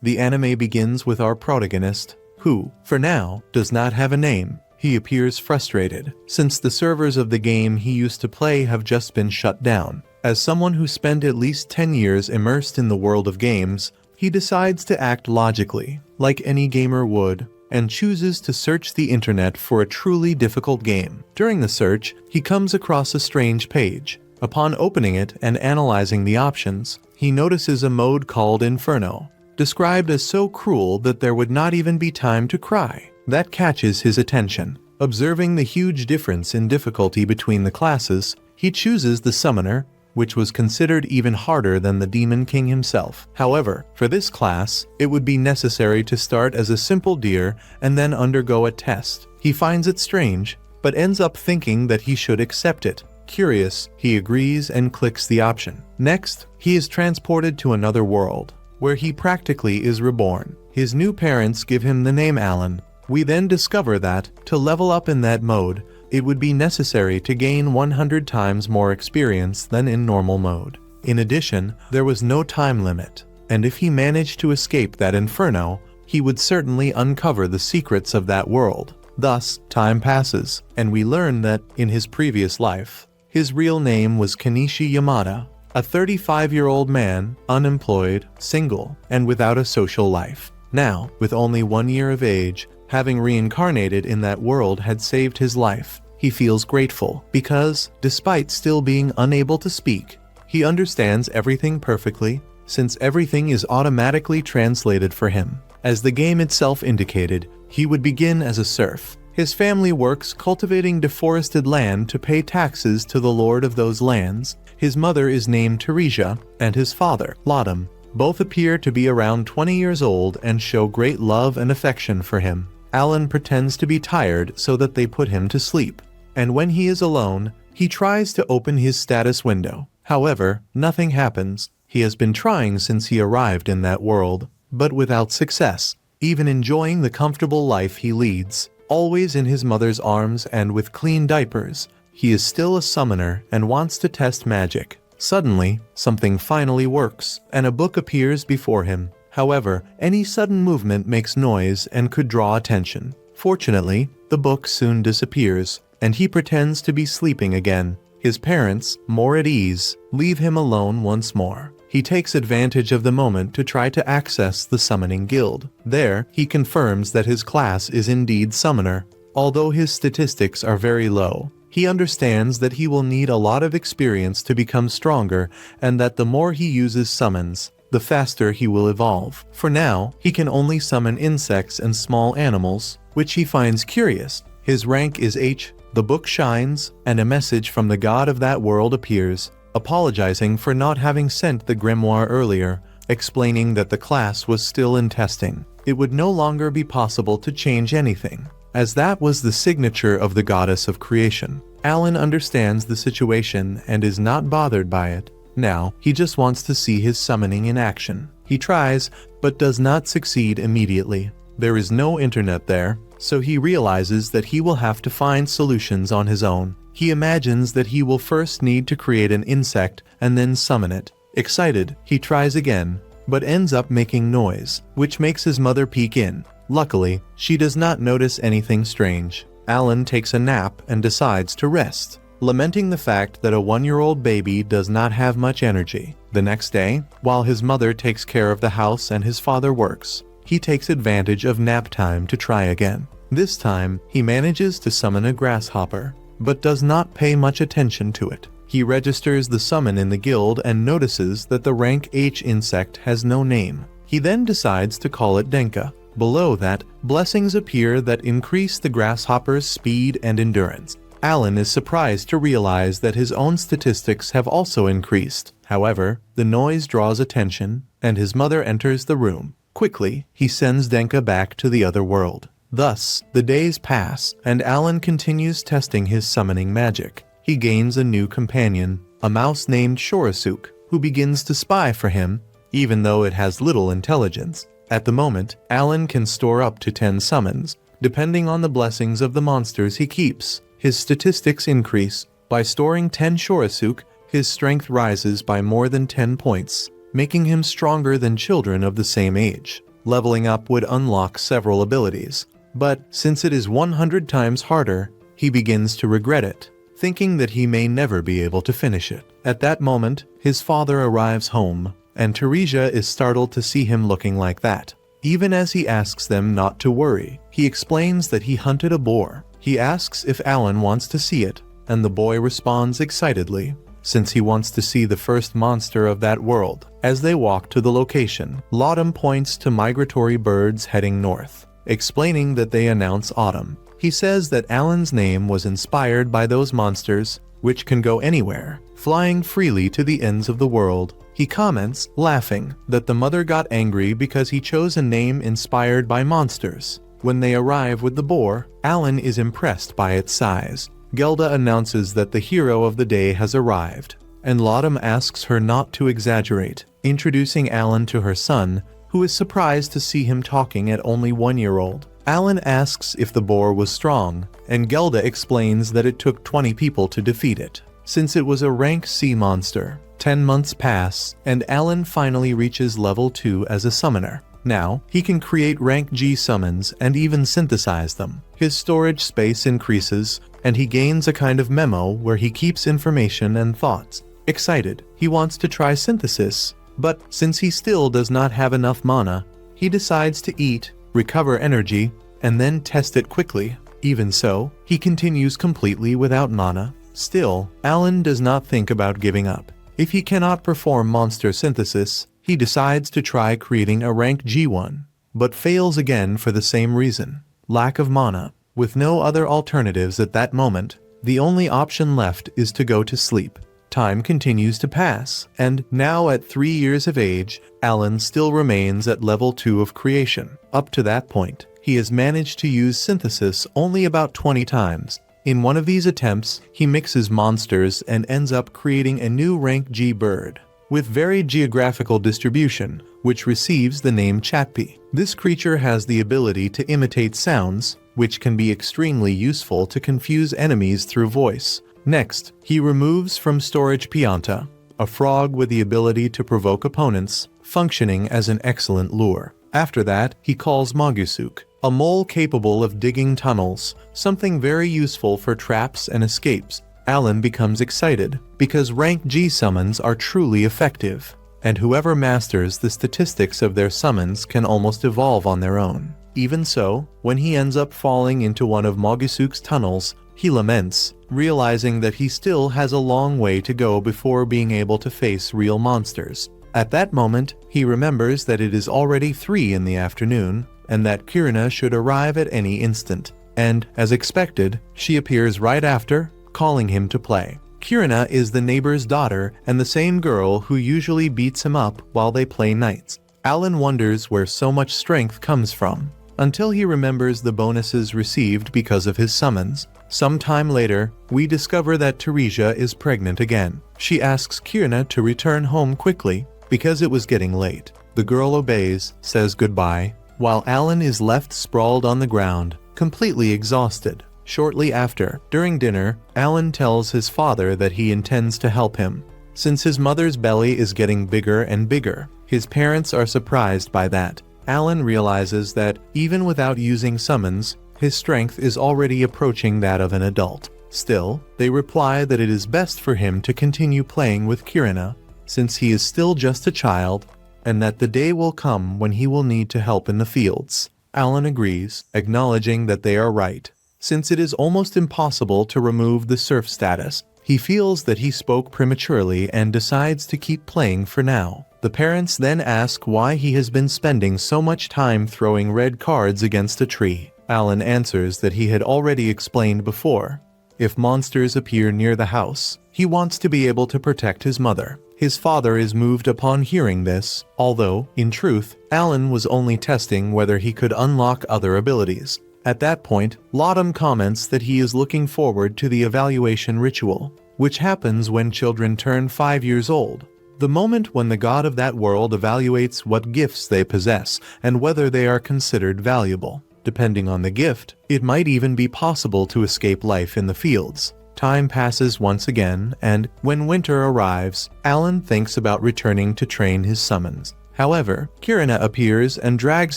The anime begins with our protagonist, who, for now, does not have a name. He appears frustrated, since the servers of the game he used to play have just been shut down. As someone who spent at least 10 years immersed in the world of games, he decides to act logically, like any gamer would, and chooses to search the internet for a truly difficult game. During the search, he comes across a strange page. Upon opening it and analyzing the options, he notices a mode called Inferno, described as so cruel that there would not even be time to cry. That catches his attention. Observing the huge difference in difficulty between the classes, he chooses the Summoner, which was considered even harder than the Demon King himself. However, for this class, it would be necessary to start as a simple deer and then undergo a test. He finds it strange, but ends up thinking that he should accept it. Curious, he agrees and clicks the option. Next, he is transported to another world, where he practically is reborn. His new parents give him the name Alan. We then discover that, to level up in that mode, it would be necessary to gain 100 times more experience than in normal mode. In addition, there was no time limit, and if he managed to escape that inferno, he would certainly uncover the secrets of that world. Thus, time passes, and we learn that, in his previous life, his real name was Kenichi Yamada, a 35-year-old man, unemployed, single, and without a social life. Now, with only 1 year of age, having reincarnated in that world had saved his life. He feels grateful because, despite still being unable to speak, he understands everything perfectly, since everything is automatically translated for him. As the game itself indicated, he would begin as a serf. His family works cultivating deforested land to pay taxes to the lord of those lands. His mother is named Teresia, and his father, Laudum. Both appear to be around 20 years old and show great love and affection for him. Alan pretends to be tired so that they put him to sleep, and when he is alone, he tries to open his status window. However, nothing happens. He has been trying since he arrived in that world, but without success. Even enjoying the comfortable life he leads, always in his mother's arms and with clean diapers, he is still a summoner and wants to test magic. Suddenly, something finally works, and a book appears before him. However, any sudden movement makes noise and could draw attention. Fortunately, the book soon disappears, and he pretends to be sleeping again. His parents, more at ease, leave him alone once more. He takes advantage of the moment to try to access the summoning guild. There, he confirms that his class is indeed summoner. Although his statistics are very low, he understands that he will need a lot of experience to become stronger, and that the more he uses summons, the faster he will evolve. For now, he can only summon insects and small animals, which he finds curious. His rank is H. The book shines, and a message from the god of that world appears, apologizing for not having sent the grimoire earlier, explaining that the class was still in testing. It would no longer be possible to change anything, as that was the signature of the goddess of creation. Alan understands the situation and is not bothered by it. Now, he just wants to see his summoning in action. He tries, but does not succeed immediately. There is no internet there, so he realizes that he will have to find solutions on his own. He imagines that he will first need to create an insect and then summon it. Excited, he tries again, but ends up making noise, which makes his mother peek in. Luckily, she does not notice anything strange. Alan takes a nap and decides to rest, lamenting the fact that a 1-year-old baby does not have much energy. The next day, while his mother takes care of the house and his father works, he takes advantage of nap time to try again. This time, he manages to summon a grasshopper, but does not pay much attention to it. He registers the summon in the guild and notices that the rank H insect has no name. He then decides to call it Denka. Below that, blessings appear that increase the grasshopper's speed and endurance. Alan is surprised to realize that his own statistics have also increased. However, the noise draws attention, and his mother enters the room. Quickly, he sends Denka back to the other world. Thus, the days pass, and Alan continues testing his summoning magic. He gains a new companion, a mouse named Shorasuk, who begins to spy for him, even though it has little intelligence. At the moment, Alan can store up to 10 summons, depending on the blessings of the monsters he keeps. His statistics increase. By storing 10 Shorasuk, his strength rises by more than 10 points, making him stronger than children of the same age. leveling up would unlock several abilities. But since it is 100 times harder, he begins to regret it, thinking that he may never be able to finish it. At that moment, his father arrives home, and Teresa is startled to see him looking like that. Even as he asks them not to worry, he explains that he hunted a boar. He asks if Alan wants to see it, and the boy responds excitedly, since he wants to see the first monster of that world. As they walk to the location, Laudum points to migratory birds heading north, explaining that they announce autumn. He says that Alan's name was inspired by those monsters, which can go anywhere, flying freely to the ends of the world. He comments, laughing, that the mother got angry because he chose a name inspired by monsters. When they arrive with the boar, Alan is impressed by its size. Gelda announces that the hero of the day has arrived, and Laudum asks her not to exaggerate, introducing Alan to her son, who is surprised to see him talking at only 1-year-old. Alan asks if the boar was strong, and Gelda explains that it took 20 people to defeat it, since it was a rank C monster. 10 months pass, and Alan finally reaches level 2 as a summoner. Now, he can create rank G summons and even synthesize them. His storage space increases, and he gains a kind of memo where he keeps information and thoughts. Excited, he wants to try synthesis, but since he still does not have enough mana, he decides to eat, recover energy, and then test it quickly. Even so, he continues completely without mana. Still, Alan does not think about giving up. If he cannot perform monster synthesis, he decides to try creating a rank G1, but fails again for the same reason: lack of mana. With no other alternatives at that moment, the only option left is to go to sleep. Time continues to pass, and now at 3 years of age, Alan still remains at level 2 of creation. Up to that point, he has managed to use synthesis only about 20 times. In one of these attempts, he mixes monsters and ends up creating a new rank G bird, with varied geographical distribution, which receives the name Chatpi. This creature has the ability to imitate sounds, which can be extremely useful to confuse enemies through voice. Next, he removes from storage Pianta, a frog with the ability to provoke opponents, functioning as an excellent lure. After that, he calls Mogusuk, a mole capable of digging tunnels, something very useful for traps and escapes. Alan becomes excited, because rank G summons are truly effective, and whoever masters the statistics of their summons can almost evolve on their own. Even so, when he ends up falling into one of Mogusuk's tunnels, he laments, realizing that he still has a long way to go before being able to face real monsters. At that moment, he remembers that it is already 3 in the afternoon, and that Kirina should arrive at any instant. And, as expected, she appears right after, calling him to play. Kirina is the neighbor's daughter and the same girl who usually beats him up while they play knights. Alan wonders where so much strength comes from, until he remembers the bonuses received because of his summons. Sometime later, we discover that Teresa is pregnant again. She asks Kirina to return home quickly, because it was getting late. The girl obeys, says goodbye, while Alan is left sprawled on the ground, completely exhausted. Shortly after, during dinner, Alan tells his father that he intends to help him. Since his mother's belly is getting bigger and bigger, his parents are surprised by that. Alan realizes that, even without using summons, his strength is already approaching that of an adult. Still, they reply that it is best for him to continue playing with Kirina, since he is still just a child, and that the day will come when he will need to help in the fields. Alan agrees, acknowledging that they are right. Since it is almost impossible to remove the serf status, he feels that he spoke prematurely and decides to keep playing for now. The parents then ask why he has been spending so much time throwing red cards against a tree. Alan answers that he had already explained before. If monsters appear near the house, he wants to be able to protect his mother. His father is moved upon hearing this, although, in truth, Alan was only testing whether he could unlock other abilities. At that point, Laudum comments that he is looking forward to the evaluation ritual, which happens when children turn 5 years old, the moment when the god of that world evaluates what gifts they possess and whether they are considered valuable. Depending on the gift, it might even be possible to escape life in the fields. Time passes once again, and when winter arrives, Alan thinks about returning to train his summons. However, Kirina appears and drags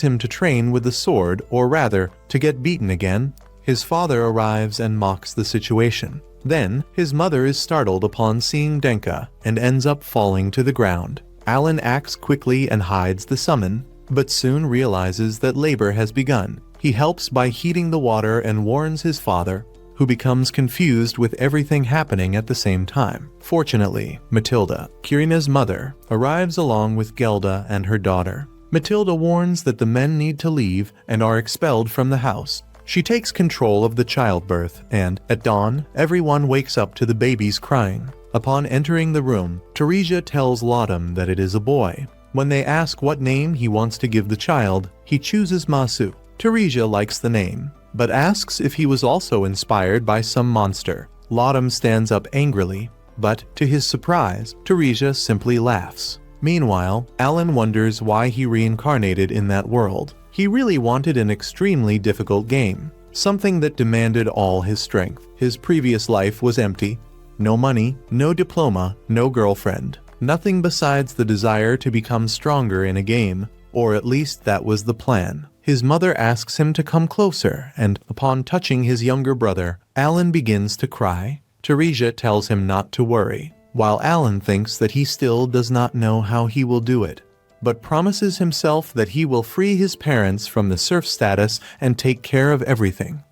him to train with the sword, or rather, to get beaten again. His father arrives and mocks the situation. Then, his mother is startled upon seeing Denka and ends up falling to the ground. Alan acts quickly and hides the summon, but soon realizes that labor has begun. He helps by heating the water and warns his father, who becomes confused with everything happening at the same time. Fortunately, Matilda, Kirina's mother, arrives along with Gelda and her daughter. Matilda warns that the men need to leave and are expelled from the house. She takes control of the childbirth, and, at dawn, everyone wakes up to the baby's crying. Upon entering the room, Teresia tells Laudum that it is a boy. When they ask what name he wants to give the child, he chooses Masu. Teresia likes the name, but asks if he was also inspired by some monster. Laudum stands up angrily, but, to his surprise, Teresia simply laughs. Meanwhile, Alan wonders why he reincarnated in that world. He really wanted an extremely difficult game, something that demanded all his strength. His previous life was empty. No money, no diploma, no girlfriend. Nothing besides the desire to become stronger in a game, or at least that was the plan. His mother asks him to come closer, and upon touching his younger brother, Alan begins to cry. Teresia tells him not to worry, while Alan thinks that he still does not know how he will do it, but promises himself that he will free his parents from the serf status and take care of everything.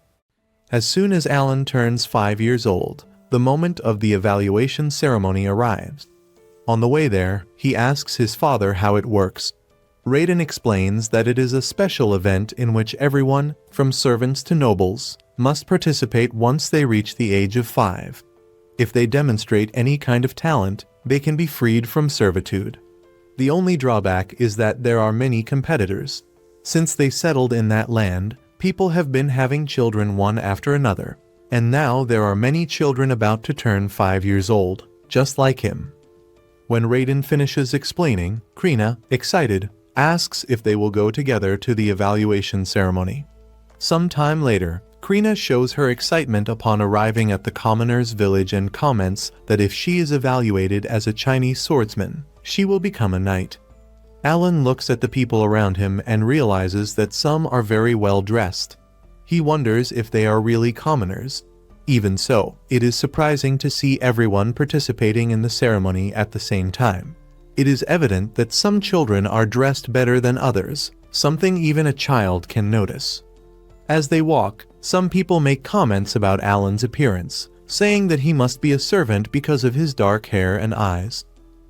As soon as Alan turns 5 years old, the moment of the evaluation ceremony arrives. On the way there, he asks his father how it works. Raiden explains that it is a special event in which everyone, from servants to nobles, must participate once they reach the age of 5. If they demonstrate any kind of talent, they can be freed from servitude. The only drawback is that there are many competitors. Since they settled in that land, people have been having children one after another, and now there are many children about to turn 5 years old, just like him. When Raiden finishes explaining, Krina, excited, asks if they will go together to the evaluation ceremony. Some time later, Krina shows her excitement upon arriving at the commoner's village and comments that if she is evaluated as a Chinese swordsman, she will become a knight. Alan looks at the people around him and realizes that some are very well dressed. He wonders if they are really commoners. Even so, it is surprising to see everyone participating in the ceremony at the same time. It is evident that some children are dressed better than others, something even a child can notice. As they walk, some people make comments about Alan's appearance, saying that he must be a servant because of his dark hair and eyes.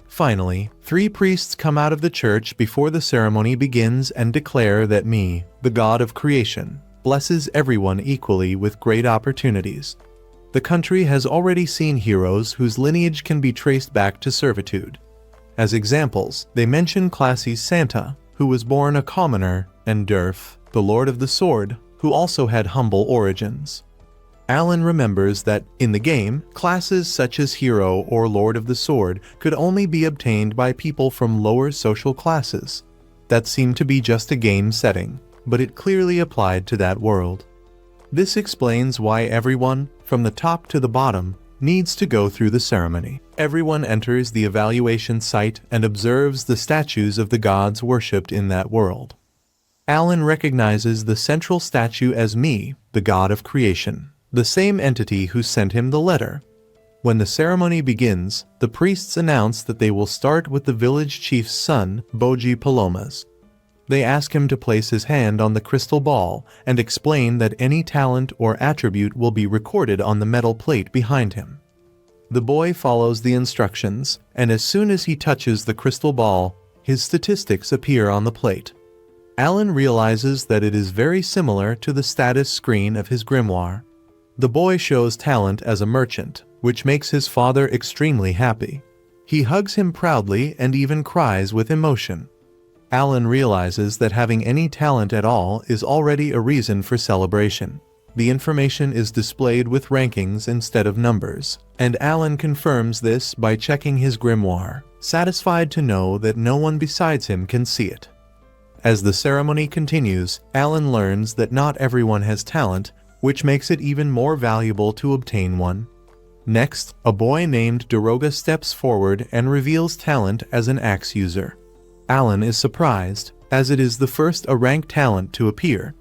Finally, 3 priests come out of the church before the ceremony begins and declare that me, the god of creation, blesses everyone equally with great opportunities. The country has already seen heroes whose lineage can be traced back to servitude. As examples, they mention Classy's Santa, who was born a commoner, and Durf, the Lord of the Sword, who also had humble origins. Alan remembers that, in the game, classes such as Hero or Lord of the Sword could only be obtained by people from lower social classes. That seemed to be just a game setting, but it clearly applied to that world. This explains why everyone, from the top to the bottom, needs to go through the ceremony. Everyone enters the evaluation site and observes the statues of the gods worshipped in that world. Alan recognizes the central statue as me, the god of creation, the same entity who sent him the letter. When the ceremony begins, the priests announce that they will start with the village chief's son, Boji Palomas. They ask him to place his hand on the crystal ball and explain that any talent or attribute will be recorded on the metal plate behind him. The boy follows the instructions, and as soon as he touches the crystal ball, his statistics appear on the plate. Alan realizes that it is very similar to the status screen of his grimoire. The boy shows talent as a merchant, which makes his father extremely happy. He hugs him proudly and even cries with emotion. Alan realizes that having any talent at all is already a reason for celebration. The information is displayed with rankings instead of numbers, and Alan confirms this by checking his grimoire, satisfied to know that no one besides him can see it. As the ceremony continues, Alan learns that not everyone has talent, which makes it even more valuable to obtain one. Next, a boy named Doroga steps forward and reveals talent as an axe user. Alan is surprised, as it is the first A-rank talent to appear.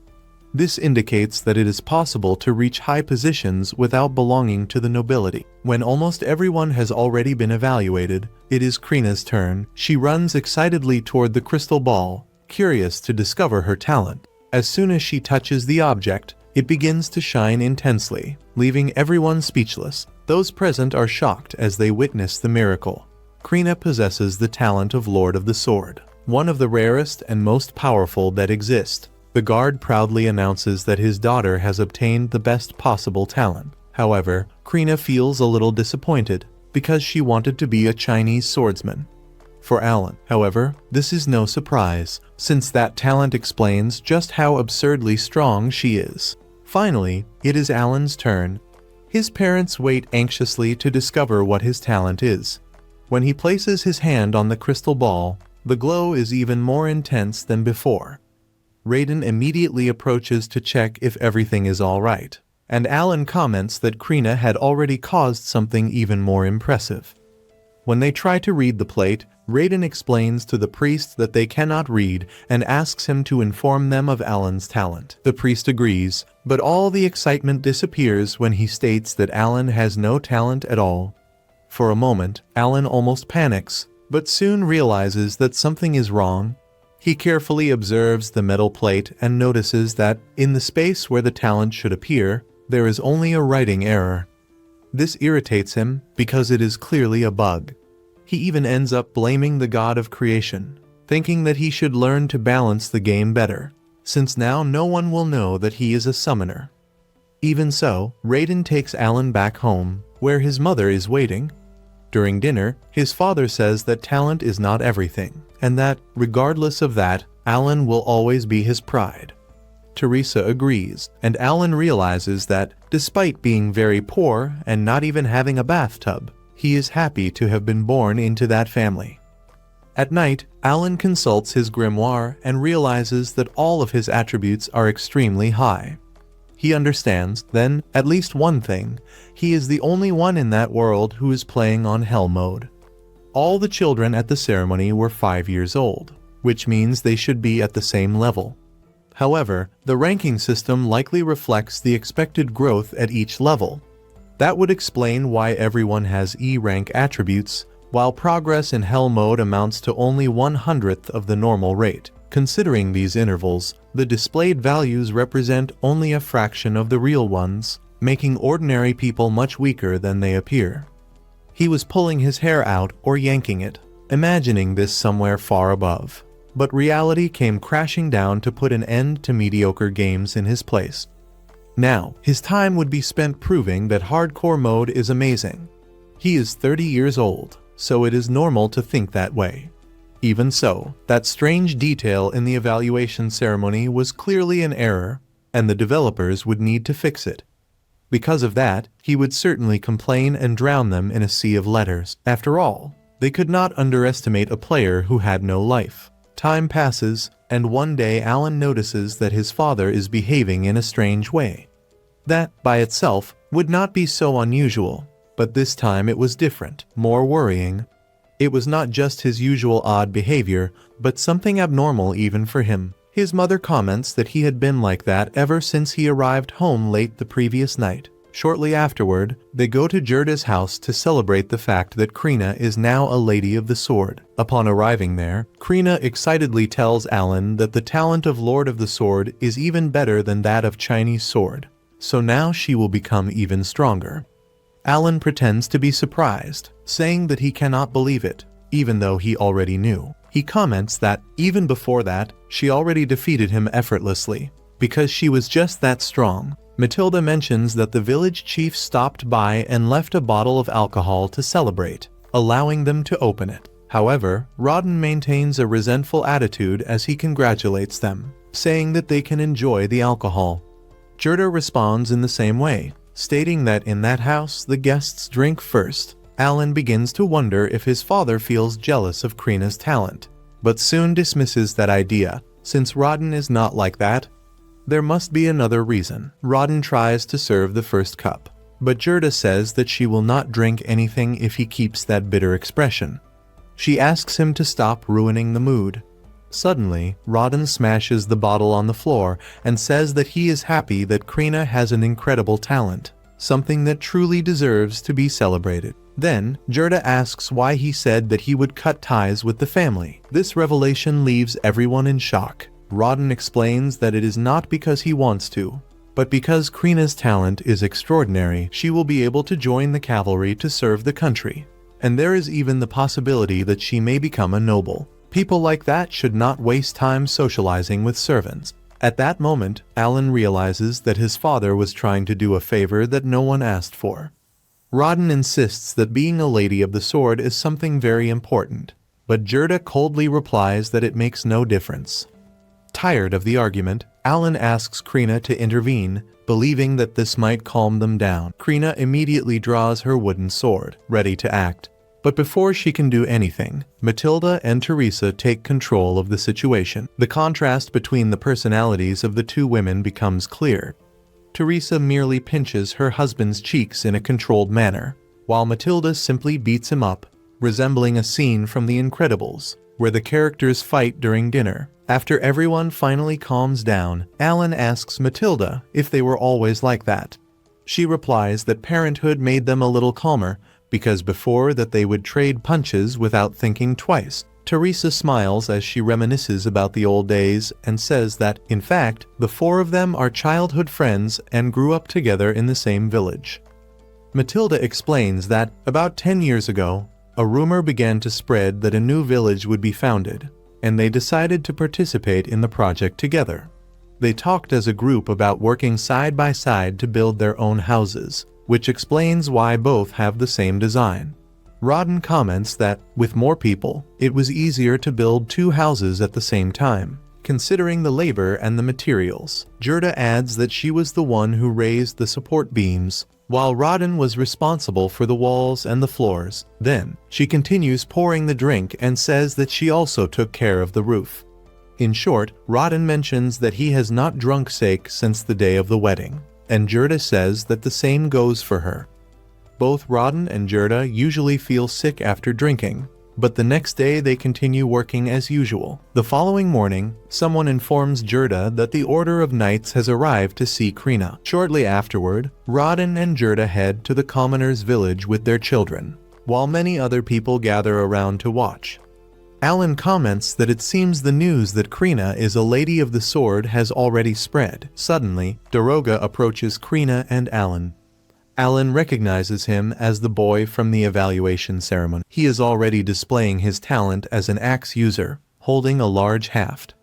This indicates that it is possible to reach high positions without belonging to the nobility. When almost everyone has already been evaluated, it is Krina's turn. She runs excitedly toward the crystal ball, curious to discover her talent. As soon as she touches the object, it begins to shine intensely, leaving everyone speechless. Those present are shocked as they witness the miracle. Krina possesses the talent of Lord of the Sword, one of the rarest and most powerful that exist. The guard proudly announces that his daughter has obtained the best possible talent. However, Krina feels a little disappointed, because she wanted to be a Chinese swordsman. For Alan, however, this is no surprise, since that talent explains just how absurdly strong she is. Finally, it is Alan's turn. His parents wait anxiously to discover what his talent is. When he places his hand on the crystal ball, the glow is even more intense than before. Raiden immediately approaches to check if everything is all right, and Alan comments that Krina had already caused something even more impressive. When they try to read the plate, Raiden explains to the priest that they cannot read and asks him to inform them of Alan's talent. The priest agrees, but all the excitement disappears when he states that Alan has no talent at all. For a moment, Alan almost panics, but soon realizes that something is wrong. He carefully observes the metal plate and notices that, in the space where the talent should appear, there is only a writing error. This irritates him because it is clearly a bug. He even ends up blaming the god of creation, thinking that he should learn to balance the game better, since now no one will know that he is a summoner. Even so, Raiden takes Alan back home, where his mother is waiting. During dinner, his father says that talent is not everything, and that, regardless of that, Alan will always be his pride. Teresa agrees, and Alan realizes that, despite being very poor and not even having a bathtub, he is happy to have been born into that family. At night, Alan consults his grimoire and realizes that all of his attributes are extremely high. He understands, then, at least one thing: he is the only one in that world who is playing on Hell mode. All the children at the ceremony were 5 years old, which means they should be at the same level. However, the ranking system likely reflects the expected growth at each level. That would explain why everyone has E-rank attributes, while progress in Hell mode amounts to only 1/100th of the normal rate. Considering these intervals, the displayed values represent only a fraction of the real ones, making ordinary people much weaker than they appear. He was pulling his hair out or yanking it, imagining this somewhere far above. But reality came crashing down to put an end to mediocre games in his place. Now, his time would be spent proving that hardcore mode is amazing. He is 30 years old, so it is normal to think that way. Even so, that strange detail in the evaluation ceremony was clearly an error, and the developers would need to fix it. Because of that, he would certainly complain and drown them in a sea of letters. After all, they could not underestimate a player who had no life. Time passes, and one day Alan notices that his father is behaving in a strange way. That, by itself, would not be so unusual, but this time it was different, more worrying. It was not just his usual odd behavior, but something abnormal even for him. His mother comments that he had been like that ever since he arrived home late the previous night. Shortly afterward, they go to Gerda's house to celebrate the fact that Krina is now a Lady of the Sword. Upon arriving there, Krina excitedly tells Alan that the talent of Lord of the Sword is even better than that of Chinese Sword, so now she will become even stronger. Alan pretends to be surprised, saying that he cannot believe it, even though he already knew. He comments that, even before that, she already defeated him effortlessly, because she was just that strong. Matilda mentions that the village chief stopped by and left a bottle of alcohol to celebrate, allowing them to open it. However, Rodden maintains a resentful attitude as he congratulates them, saying that they can enjoy the alcohol. Gerda responds in the same way, stating that in that house the guests drink first. Alan begins to wonder if his father feels jealous of Krina's talent, but soon dismisses that idea, since Rodden is not like that. There must be another reason. Rodden tries to serve the first cup, but Gerda says that she will not drink anything if he keeps that bitter expression. She asks him to stop ruining the mood. Suddenly, Rodden smashes the bottle on the floor and says that he is happy that Krina has an incredible talent, something that truly deserves to be celebrated. Then, Gerda asks why he said that he would cut ties with the family. This revelation leaves everyone in shock. Rodden explains that it is not because he wants to, but because Krina's talent is extraordinary. She will be able to join the cavalry to serve the country, and there is even the possibility that she may become a noble. People like that should not waste time socializing with servants. At that moment, Alan realizes that his father was trying to do a favor that no one asked for. Rodden insists that being a lady of the sword is something very important, but Gerda coldly replies that it makes no difference. Tired of the argument, Alan asks Krina to intervene, believing that this might calm them down. Krina immediately draws her wooden sword, ready to act. But before she can do anything, Matilda and Teresa take control of the situation. The contrast between the personalities of the two women becomes clear. Teresa merely pinches her husband's cheeks in a controlled manner, while Matilda simply beats him up, resembling a scene from The Incredibles, where the characters fight during dinner. After everyone finally calms down, Alan asks Matilda if they were always like that. She replies that parenthood made them a little calmer, because before that they would trade punches without thinking twice. Teresa smiles as she reminisces about the old days and says that, in fact, the four of them are childhood friends and grew up together in the same village. Matilda explains that, about 10 years ago, a rumor began to spread that a new village would be founded, and they decided to participate in the project together. They talked as a group about working side by side to build their own houses, which explains why both have the same design. Rodden comments that, with more people, it was easier to build two houses at the same time, considering the labor and the materials. Gerda adds that she was the one who raised the support beams, while Rodden was responsible for the walls and the floors. Then, she continues pouring the drink and says that she also took care of the roof. In short, Rodden mentions that he has not drunk sake since the day of the wedding, and Gerda says that the same goes for her. Both Rodden and Gerda usually feel sick after drinking, but the next day they continue working as usual. The following morning, someone informs Gerda that the Order of Knights has arrived to see Krina. Shortly afterward, Rodden and Gerda head to the commoner's village with their children, while many other people gather around to watch. Alan comments that it seems the news that Krina is a lady of the sword has already spread. Suddenly, Daroga approaches Krina and Alan. Alan recognizes him as the boy from the evaluation ceremony. He is already displaying his talent as an axe user, holding a large haft.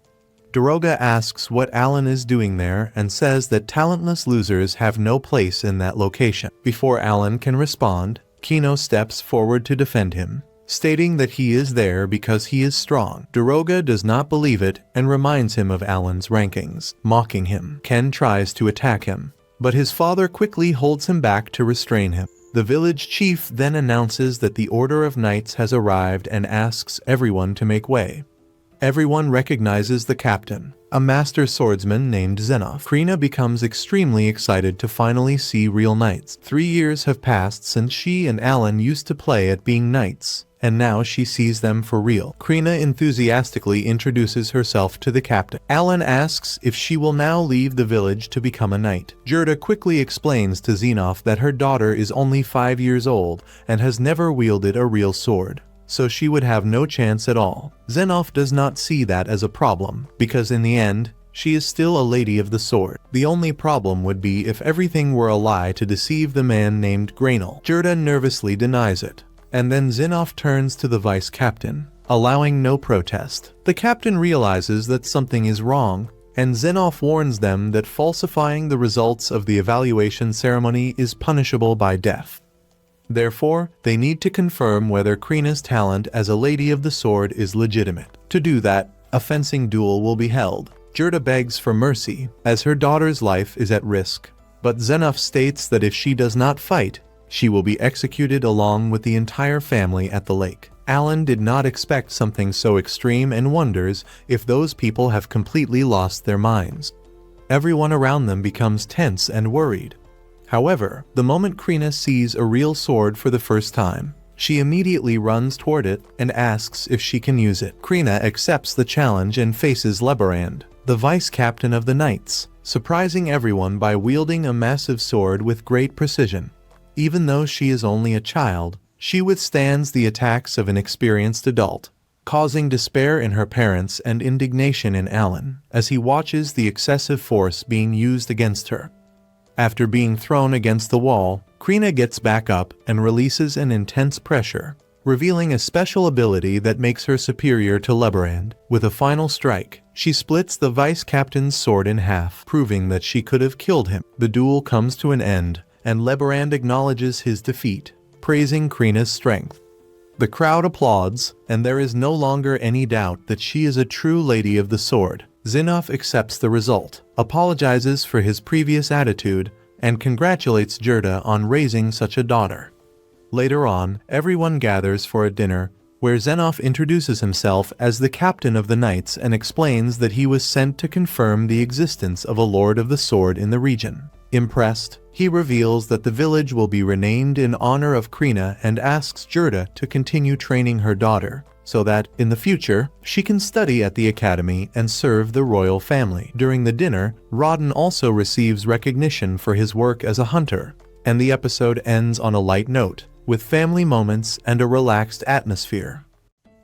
Daroga asks what Alan is doing there and says that talentless losers have no place in that location. Before Alan can respond, Kino steps forward to defend him, stating that he is there because he is strong. Daroga does not believe it and reminds him of Alan's rankings, mocking him. Ken tries to attack him, but his father quickly holds him back to restrain him. The village chief then announces that the Order of Knights has arrived and asks everyone to make way. Everyone recognizes the captain, a master swordsman named Zenoff. Krina becomes extremely excited to finally see real knights. 3 years have passed since she and Alan used to play at being knights, and now she sees them for real. Krina enthusiastically introduces herself to the captain. Alan asks if she will now leave the village to become a knight. Gerda quickly explains to Zenoff that her daughter is only 5 years old and has never wielded a real sword, so she would have no chance at all. Zenoff does not see that as a problem, because in the end, she is still a lady of the sword. The only problem would be if everything were a lie to deceive the man named Grainel. Gerda nervously denies it, and then Zenoff turns to the vice captain, allowing no protest. The captain realizes that something is wrong, and Zenoff warns them that falsifying the results of the evaluation ceremony is punishable by death. Therefore, they need to confirm whether Krina's talent as a lady of the sword is legitimate. To do that, a fencing duel will be held. Gerda begs for mercy, as her daughter's life is at risk, but Zenoff states that if she does not fight, she will be executed along with the entire family at the lake. Alan did not expect something so extreme and wonders if those people have completely lost their minds. Everyone around them becomes tense and worried. However, the moment Krina sees a real sword for the first time, She immediately runs toward it and asks if she can use it. Krina accepts the challenge and faces Leberand, the vice captain of the knights, surprising everyone by wielding a massive sword with great precision. Even though she is only a child, she withstands the attacks of an experienced adult, causing despair in her parents and indignation in Alan as he watches the excessive force being used against her. After being thrown against the wall, Krina gets back up and releases an intense pressure, revealing a special ability that makes her superior to Leberand. With a final strike, she splits the vice captain's sword in half, proving that she could have killed him. The duel comes to an end, and Leberand acknowledges his defeat, praising Krina's strength. The crowd applauds, and there is no longer any doubt that she is a true lady of the sword. Zinnov accepts the result, apologizes for his previous attitude, and congratulates Gerda on raising such a daughter. Later on, everyone gathers for a dinner, where Zinnov introduces himself as the captain of the knights and explains that he was sent to confirm the existence of a Lord of the Sword in the region. Impressed, he reveals that the village will be renamed in honor of Krina and asks Gerda to continue training her daughter, so that, in the future, she can study at the academy and serve the royal family. During the dinner, Rodden also receives recognition for his work as a hunter, and the episode ends on a light note, with family moments and a relaxed atmosphere.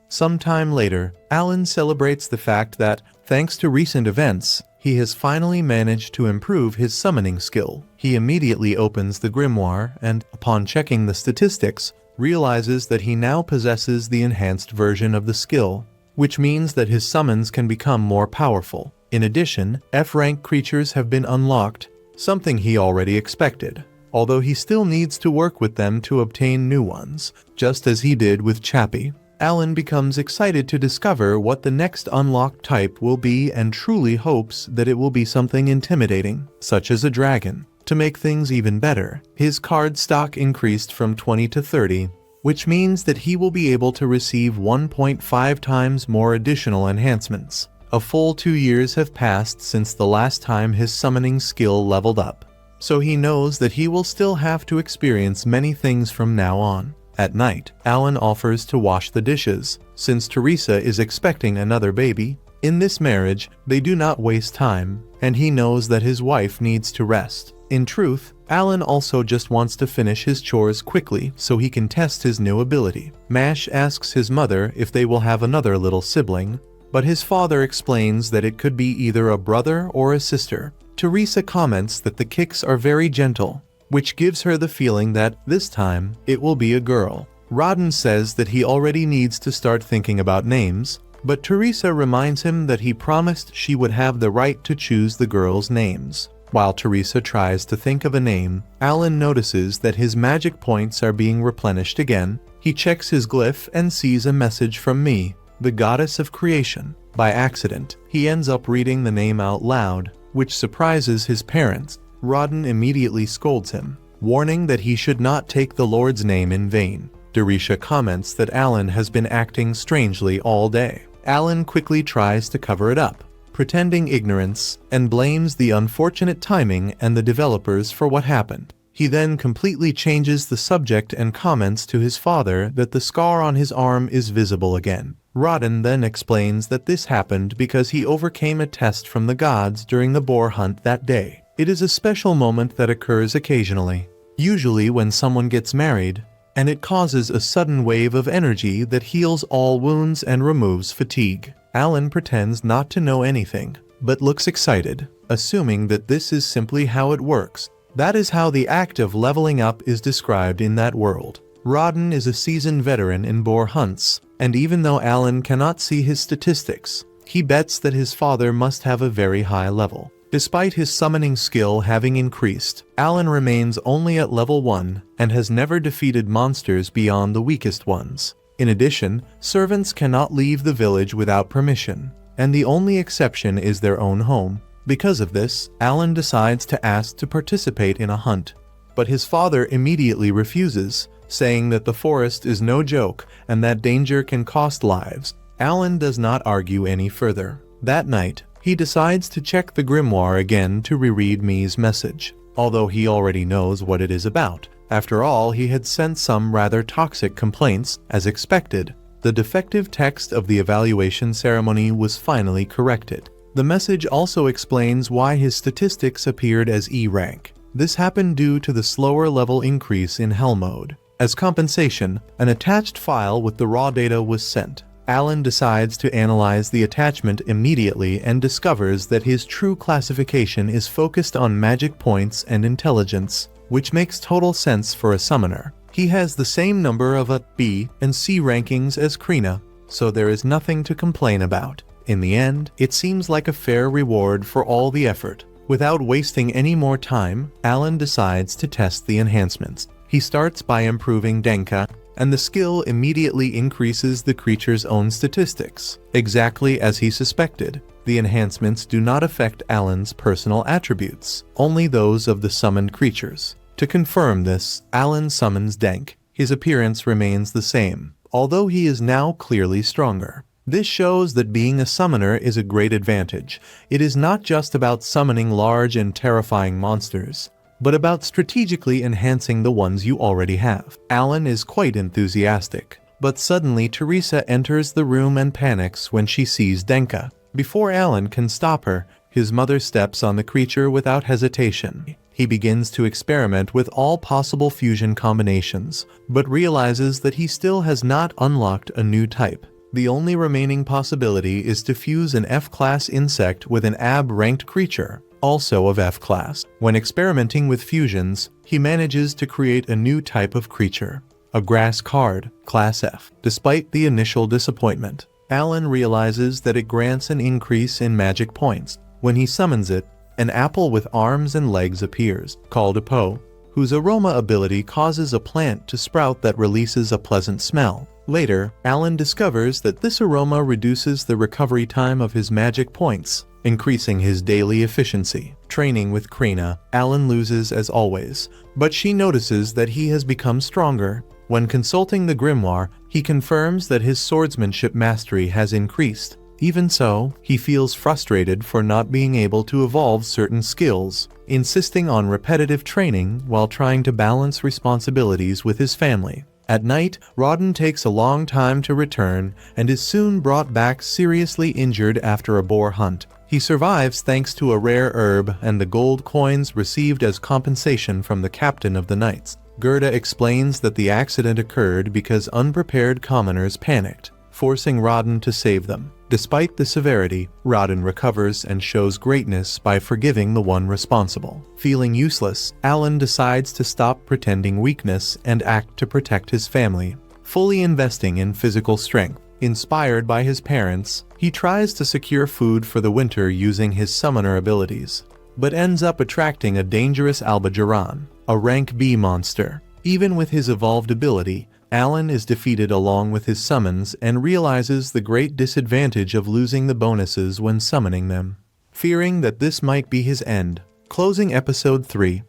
Sometime later, Alan celebrates the fact that, thanks to recent events, he has finally managed to improve his summoning skill. He immediately opens the grimoire and, upon checking the statistics, realizes that he now possesses the enhanced version of the skill, which means that his summons can become more powerful. In addition, F-rank creatures have been unlocked, something he already expected, although he still needs to work with them to obtain new ones, just as he did with Chappie. Alan becomes excited to discover what the next unlocked type will be and truly hopes that it will be something intimidating, such as a dragon. To make things even better, his card stock increased from 20 to 30, which means that he will be able to receive 1.5 times more additional enhancements. A full 2 years have passed since the last time his summoning skill leveled up, so he knows that he will still have to experience many things from now on. At night, Alan offers to wash the dishes, since Teresa is expecting another baby. In this marriage, they do not waste time, and he knows that his wife needs to rest. In truth, Alan also just wants to finish his chores quickly so he can test his new ability. Mash asks his mother if they will have another little sibling, but his father explains that it could be either a brother or a sister. Teresa comments that the kicks are very gentle, which gives her the feeling that, this time, it will be a girl. Rodden says that he already needs to start thinking about names, but Teresa reminds him that he promised she would have the right to choose the girls' names. While Teresa tries to think of a name, Alan notices that his magic points are being replenished again. He checks his glyph and sees a message from Me, the goddess of creation. By accident, he ends up reading the name out loud, which surprises his parents. Rodden immediately scolds him, warning that he should not take the Lord's name in vain. Derisha comments that Alan has been acting strangely all day. Alan quickly tries to cover it up, pretending ignorance, and blames the unfortunate timing and the developers for what happened. He then completely changes the subject and comments to his father that the scar on his arm is visible again. Rodden then explains that this happened because he overcame a test from the gods during the boar hunt that day. It is a special moment that occurs occasionally, usually when someone gets married, and it causes a sudden wave of energy that heals all wounds and removes fatigue. Alan pretends not to know anything, but looks excited, assuming that this is simply how it works. That is how the act of leveling up is described in that world. Rodden is a seasoned veteran in boar hunts, and even though Alan cannot see his statistics, he bets that his father must have a very high level. Despite his summoning skill having increased, Alan remains only at level 1 and has never defeated monsters beyond the weakest ones. In addition, servants cannot leave the village without permission, and the only exception is their own home. Because of this, Alan decides to ask to participate in a hunt, but his father immediately refuses, saying that the forest is no joke and that danger can cost lives. Alan does not argue any further. That night, he decides to check the grimoire again to reread Me's message. Although he already knows what it is about, After all, he had sent some rather toxic complaints, as expected. The defective text of the evaluation ceremony was finally corrected. The message also explains why his statistics appeared as E rank. This happened due to the slower level increase in Hell mode. As compensation, an attached file with the raw data was sent. Alan decides to analyze the attachment immediately and discovers that his true classification is focused on magic points and intelligence, which makes total sense for a summoner. He has the same number of A, B, and C rankings as Krina, so there is nothing to complain about. In the end, it seems like a fair reward for all the effort. Without wasting any more time, Alan decides to test the enhancements. He starts by improving Denka, and the skill immediately increases the creature's own statistics. Exactly as he suspected, the enhancements do not affect Alan's personal attributes, only those of the summoned creatures. To confirm this, Alan summons Denk. His appearance remains the same, although he is now clearly stronger. This shows that being a summoner is a great advantage. It is not just about summoning large and terrifying monsters, but about strategically enhancing the ones you already have. Alan is quite enthusiastic, but suddenly Teresa enters the room and panics when she sees Denka. Before Alan can stop her, his mother steps on the creature without hesitation. He begins to experiment with all possible fusion combinations, but realizes that he still has not unlocked a new type. The only remaining possibility is to fuse an F-class insect with an AB-ranked creature, also of F-class. When experimenting with fusions, he manages to create a new type of creature, a grass card, class F. Despite the initial disappointment, Alan realizes that it grants an increase in magic points. When he summons it, an apple with arms and legs appears, called a Po, whose aroma ability causes a plant to sprout that releases a pleasant smell. Later, Alan discovers that this aroma reduces the recovery time of his magic points, increasing his daily efficiency. Training with Krina, Alan loses as always, but she notices that he has become stronger. When consulting the grimoire, he confirms that his swordsmanship mastery has increased. Even so, he feels frustrated for not being able to evolve certain skills, insisting on repetitive training while trying to balance responsibilities with his family. At night, Rodden takes a long time to return and is soon brought back seriously injured after a boar hunt. He survives thanks to a rare herb and the gold coins received as compensation from the captain of the knights. Gerda explains that the accident occurred because unprepared commoners panicked, forcing Rodden to save them. Despite the severity, Rodden recovers and shows greatness by forgiving the one responsible. Feeling useless, Alan decides to stop pretending weakness and act to protect his family, fully investing in physical strength. Inspired by his parents, he tries to secure food for the winter using his summoner abilities, but ends up attracting a dangerous Albajaran, a rank B monster. Even with his evolved ability, Alan is defeated along with his summons and realizes the great disadvantage of losing the bonuses when summoning them. Fearing that this might be his end. Closing episode 3.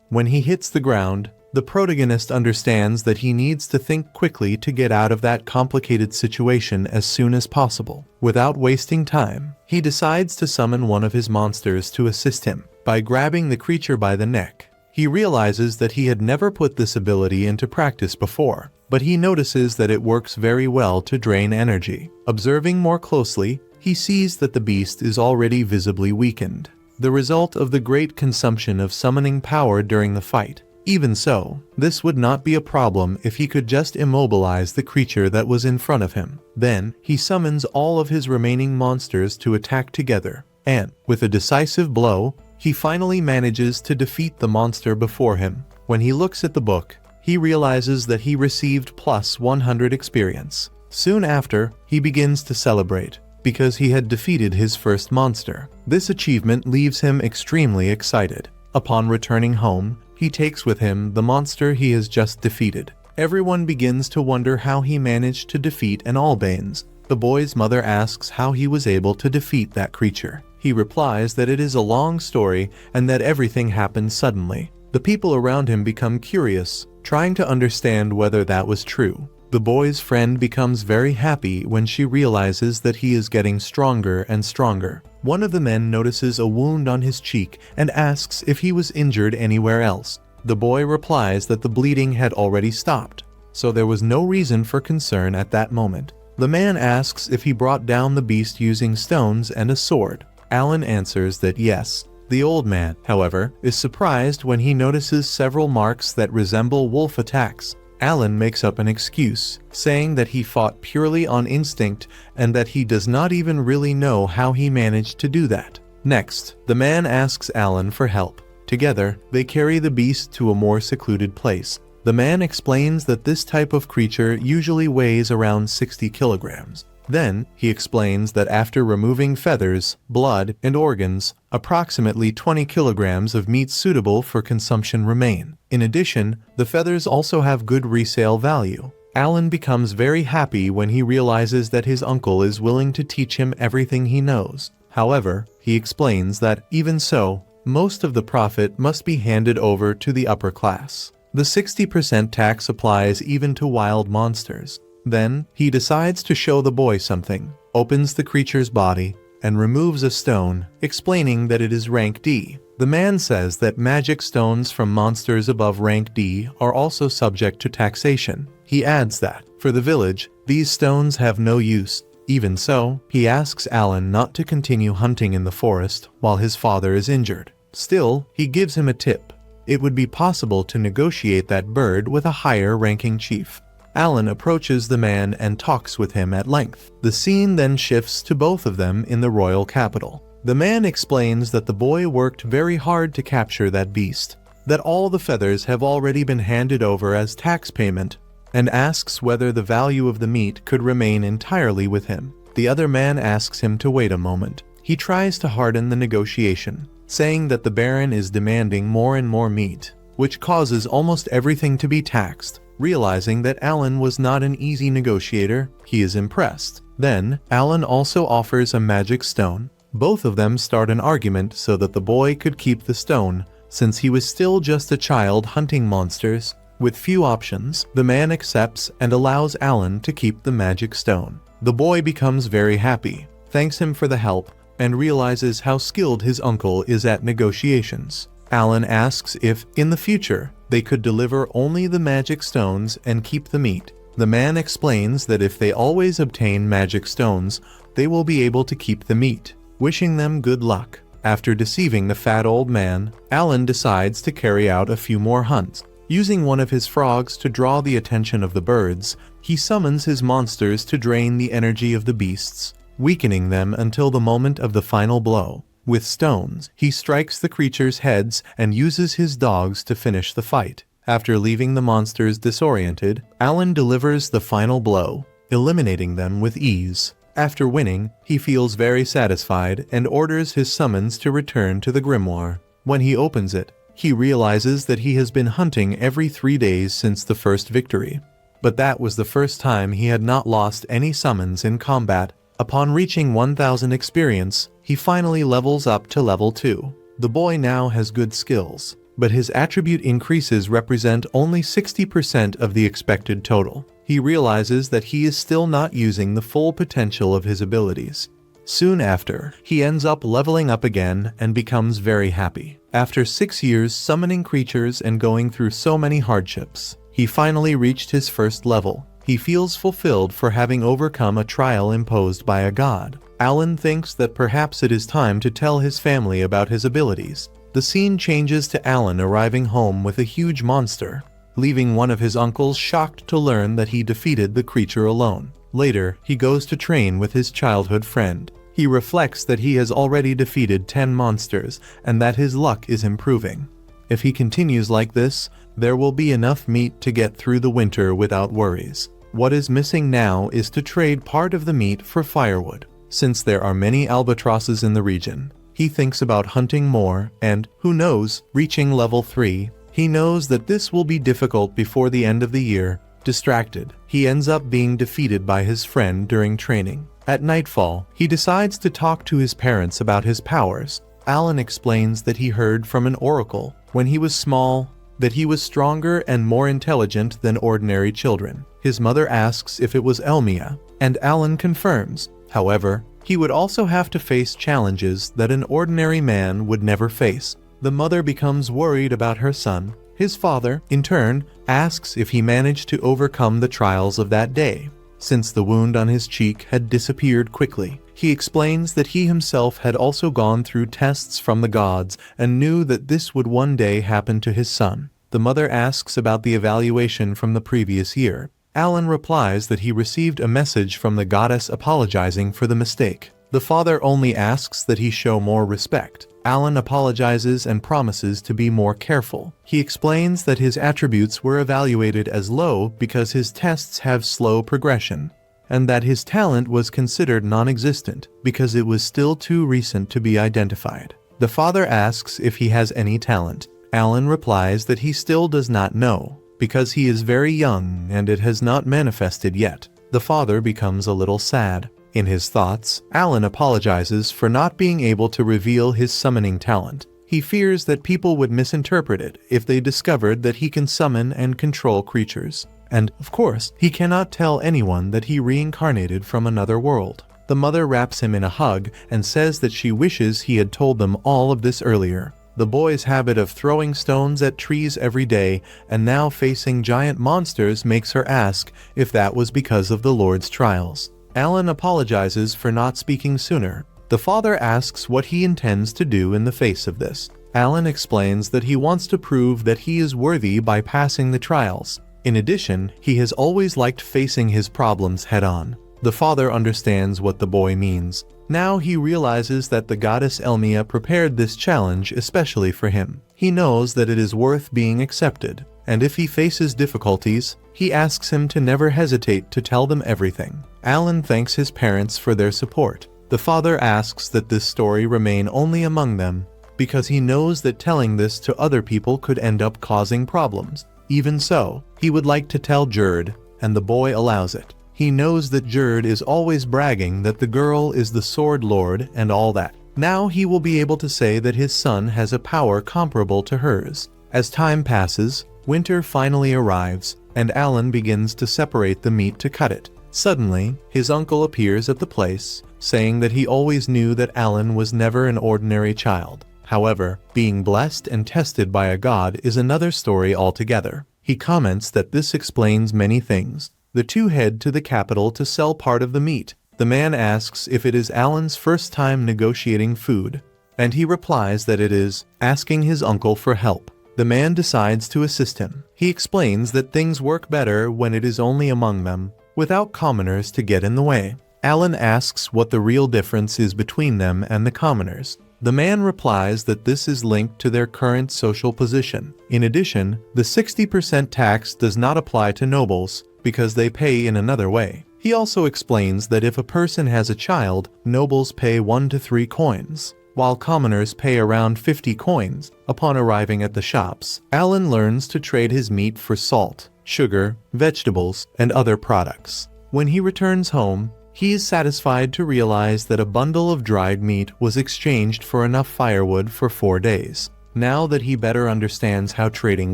When he hits the ground, the protagonist understands that he needs to think quickly to get out of that complicated situation as soon as possible. Without wasting time, he decides to summon one of his monsters to assist him. By grabbing the creature by the neck, he realizes that he had never put this ability into practice before, but he notices that it works very well to drain energy. Observing more closely, he sees that the beast is already visibly weakened, the result of the great consumption of summoning power during the fight. Even so, this would not be a problem if he could just immobilize the creature that was in front of him. Then, he summons all of his remaining monsters to attack together, and, with a decisive blow, he finally manages to defeat the monster before him. When he looks at the book, he realizes that he received plus 100 experience. Soon after, he begins to celebrate, because he had defeated his first monster. This achievement leaves him extremely excited. Upon returning home, he takes with him the monster he has just defeated. Everyone begins to wonder how he managed to defeat an Albanes. The boy's mother asks how he was able to defeat that creature. He replies that it is a long story and that everything happened suddenly. The people around him become curious, trying to understand whether that was true. The boy's friend becomes very happy when she realizes that he is getting stronger and stronger. One of the men notices a wound on his cheek and asks if he was injured anywhere else. The boy replies that the bleeding had already stopped, so there was no reason for concern at that moment. The man asks if he brought down the beast using stones and a sword. Alan answers that yes. The old man, however, is surprised when he notices several marks that resemble wolf attacks. Alan makes up an excuse, saying that he fought purely on instinct and that he does not even really know how he managed to do that. Next, the man asks Alan for help. Together, they carry the beast to a more secluded place. The man explains that this type of creature usually weighs around 60 kilograms. Then, he explains that after removing feathers, blood, and organs, approximately 20 kilograms of meat suitable for consumption remain. In addition, the feathers also have good resale value. Alan becomes very happy when he realizes that his uncle is willing to teach him everything he knows. However, he explains that, even so, most of the profit must be handed over to the upper class. The 60% tax applies even to wild monsters. Then, he decides to show the boy something, opens the creature's body, and removes a stone, explaining that it is rank D. The man says that magic stones from monsters above rank D are also subject to taxation. He adds that, for the village, these stones have no use. Even so, he asks Alan not to continue hunting in the forest while his father is injured. Still, he gives him a tip. It would be possible to negotiate that bird with a higher-ranking chief. Alan approaches the man and talks with him at length. The scene then shifts to both of them in the royal capital. The man explains that the boy worked very hard to capture that beast, that all the feathers have already been handed over as tax payment, and asks whether the value of the meat could remain entirely with him. The other man asks him to wait a moment. He tries to harden the negotiation, saying that the Baron is demanding more and more meat, which causes almost everything to be taxed. Realizing that Alan was not an easy negotiator, he is impressed. Then, Alan also offers a magic stone. Both of them start an argument so that the boy could keep the stone, since he was still just a child hunting monsters. With few options, the man accepts and allows Alan to keep the magic stone. The boy becomes very happy, thanks him for the help, and realizes how skilled his uncle is at negotiations. Alan asks if, in the future, they could deliver only the magic stones and keep the meat. The man explains that if they always obtain magic stones, they will be able to keep the meat, wishing them good luck. After deceiving the fat old man, Alan decides to carry out a few more hunts. Using one of his frogs to draw the attention of the birds, he summons his monsters to drain the energy of the beasts, weakening them until the moment of the final blow. With stones, he strikes the creatures' heads and uses his dogs to finish the fight. After leaving the monsters disoriented, Alan delivers the final blow, eliminating them with ease. After winning, he feels very satisfied and orders his summons to return to the grimoire. When he opens it, he realizes that he has been hunting every 3 days since the first victory. But that was the first time he had not lost any summons in combat. Upon reaching 1000 experience, he finally levels up to level 2. The boy now has good skills, but his attribute increases represent only 60% of the expected total. He realizes that he is still not using the full potential of his abilities. Soon after, he ends up leveling up again and becomes very happy. After 6 years summoning creatures and going through so many hardships, he finally reached his first level. He feels fulfilled for having overcome a trial imposed by a god. Alan thinks that perhaps it is time to tell his family about his abilities. The scene changes to Alan arriving home with a huge monster, leaving one of his uncles shocked to learn that he defeated the creature alone. Later, he goes to train with his childhood friend. He reflects that he has already defeated 10 monsters and that his luck is improving. If he continues like this, there will be enough meat to get through the winter without worries. What is missing now is to trade part of the meat for firewood. Since there are many albatrosses in the region, he thinks about hunting more and, who knows, reaching level 3. He knows that this will be difficult before the end of the year. Distracted, he ends up being defeated by his friend during training. At nightfall, he decides to talk to his parents about his powers. Alan explains that he heard from an oracle when he was small that he was stronger and more intelligent than ordinary children. His mother asks if it was Elmia, and Alan confirms. However, he would also have to face challenges that an ordinary man would never face. The mother becomes worried about her son, His father, in turn, asks if he managed to overcome the trials of that day. Since the wound on his cheek had disappeared quickly, he explains that he himself had also gone through tests from the gods and knew that this would one day happen to his son. The mother asks about the evaluation from the previous year. Alan replies that he received a message from the goddess apologizing for the mistake. The father only asks that he show more respect. Alan apologizes and promises to be more careful. He explains that his attributes were evaluated as low because his tests have slow progression, and that his talent was considered non-existent because it was still too recent to be identified. The father asks if he has any talent. Alan replies that he still does not know, because he is very young and it has not manifested yet. The father becomes a little sad. In his thoughts, Alan apologizes for not being able to reveal his summoning talent. He fears that people would misinterpret it if they discovered that he can summon and control creatures. And, of course, he cannot tell anyone that he reincarnated from another world. The mother wraps him in a hug and says that she wishes he had told them all of this earlier. The boy's habit of throwing stones at trees every day and now facing giant monsters makes her ask if that was because of the Lord's trials. Alan apologizes for not speaking sooner. The father asks what he intends to do in the face of this. Alan explains that he wants to prove that he is worthy by passing the trials. In addition, he has always liked facing his problems head-on. The father understands what the boy means. Now he realizes that the goddess Elmia prepared this challenge especially for him. He knows that it is worth being accepted, and if he faces difficulties, he asks him to never hesitate to tell them everything. Alan thanks his parents for their support. The father asks that this story remain only among them, because he knows that telling this to other people could end up causing problems. Even so, he would like to tell Jerd, and the boy allows it. He knows that Jerd is always bragging that the girl is the sword lord and all that. Now he will be able to say that his son has a power comparable to hers. As time passes, winter finally arrives, and Alan begins to separate the meat to cut it. Suddenly, his uncle appears at the place, saying that he always knew that Alan was never an ordinary child. However, being blessed and tested by a god is another story altogether. He comments that this explains many things. The two head to the capital to sell part of the meat. The man asks if it is Alan's first time negotiating food, and he replies that it is, asking his uncle for help. The man decides to assist him. He explains that things work better when it is only among them, without commoners to get in the way. Alan asks what the real difference is between them and the commoners. The man replies that this is linked to their current social position. In addition, the 60% tax does not apply to nobles, because they pay in another way. He also explains that if a person has a child, nobles pay 1 to 3 coins, while commoners pay around 50 coins. Upon arriving at the shops, Alan learns to trade his meat for salt, sugar, vegetables, and other products. When he returns home, he is satisfied to realize that a bundle of dried meat was exchanged for enough firewood for 4 days. Now that he better understands how trading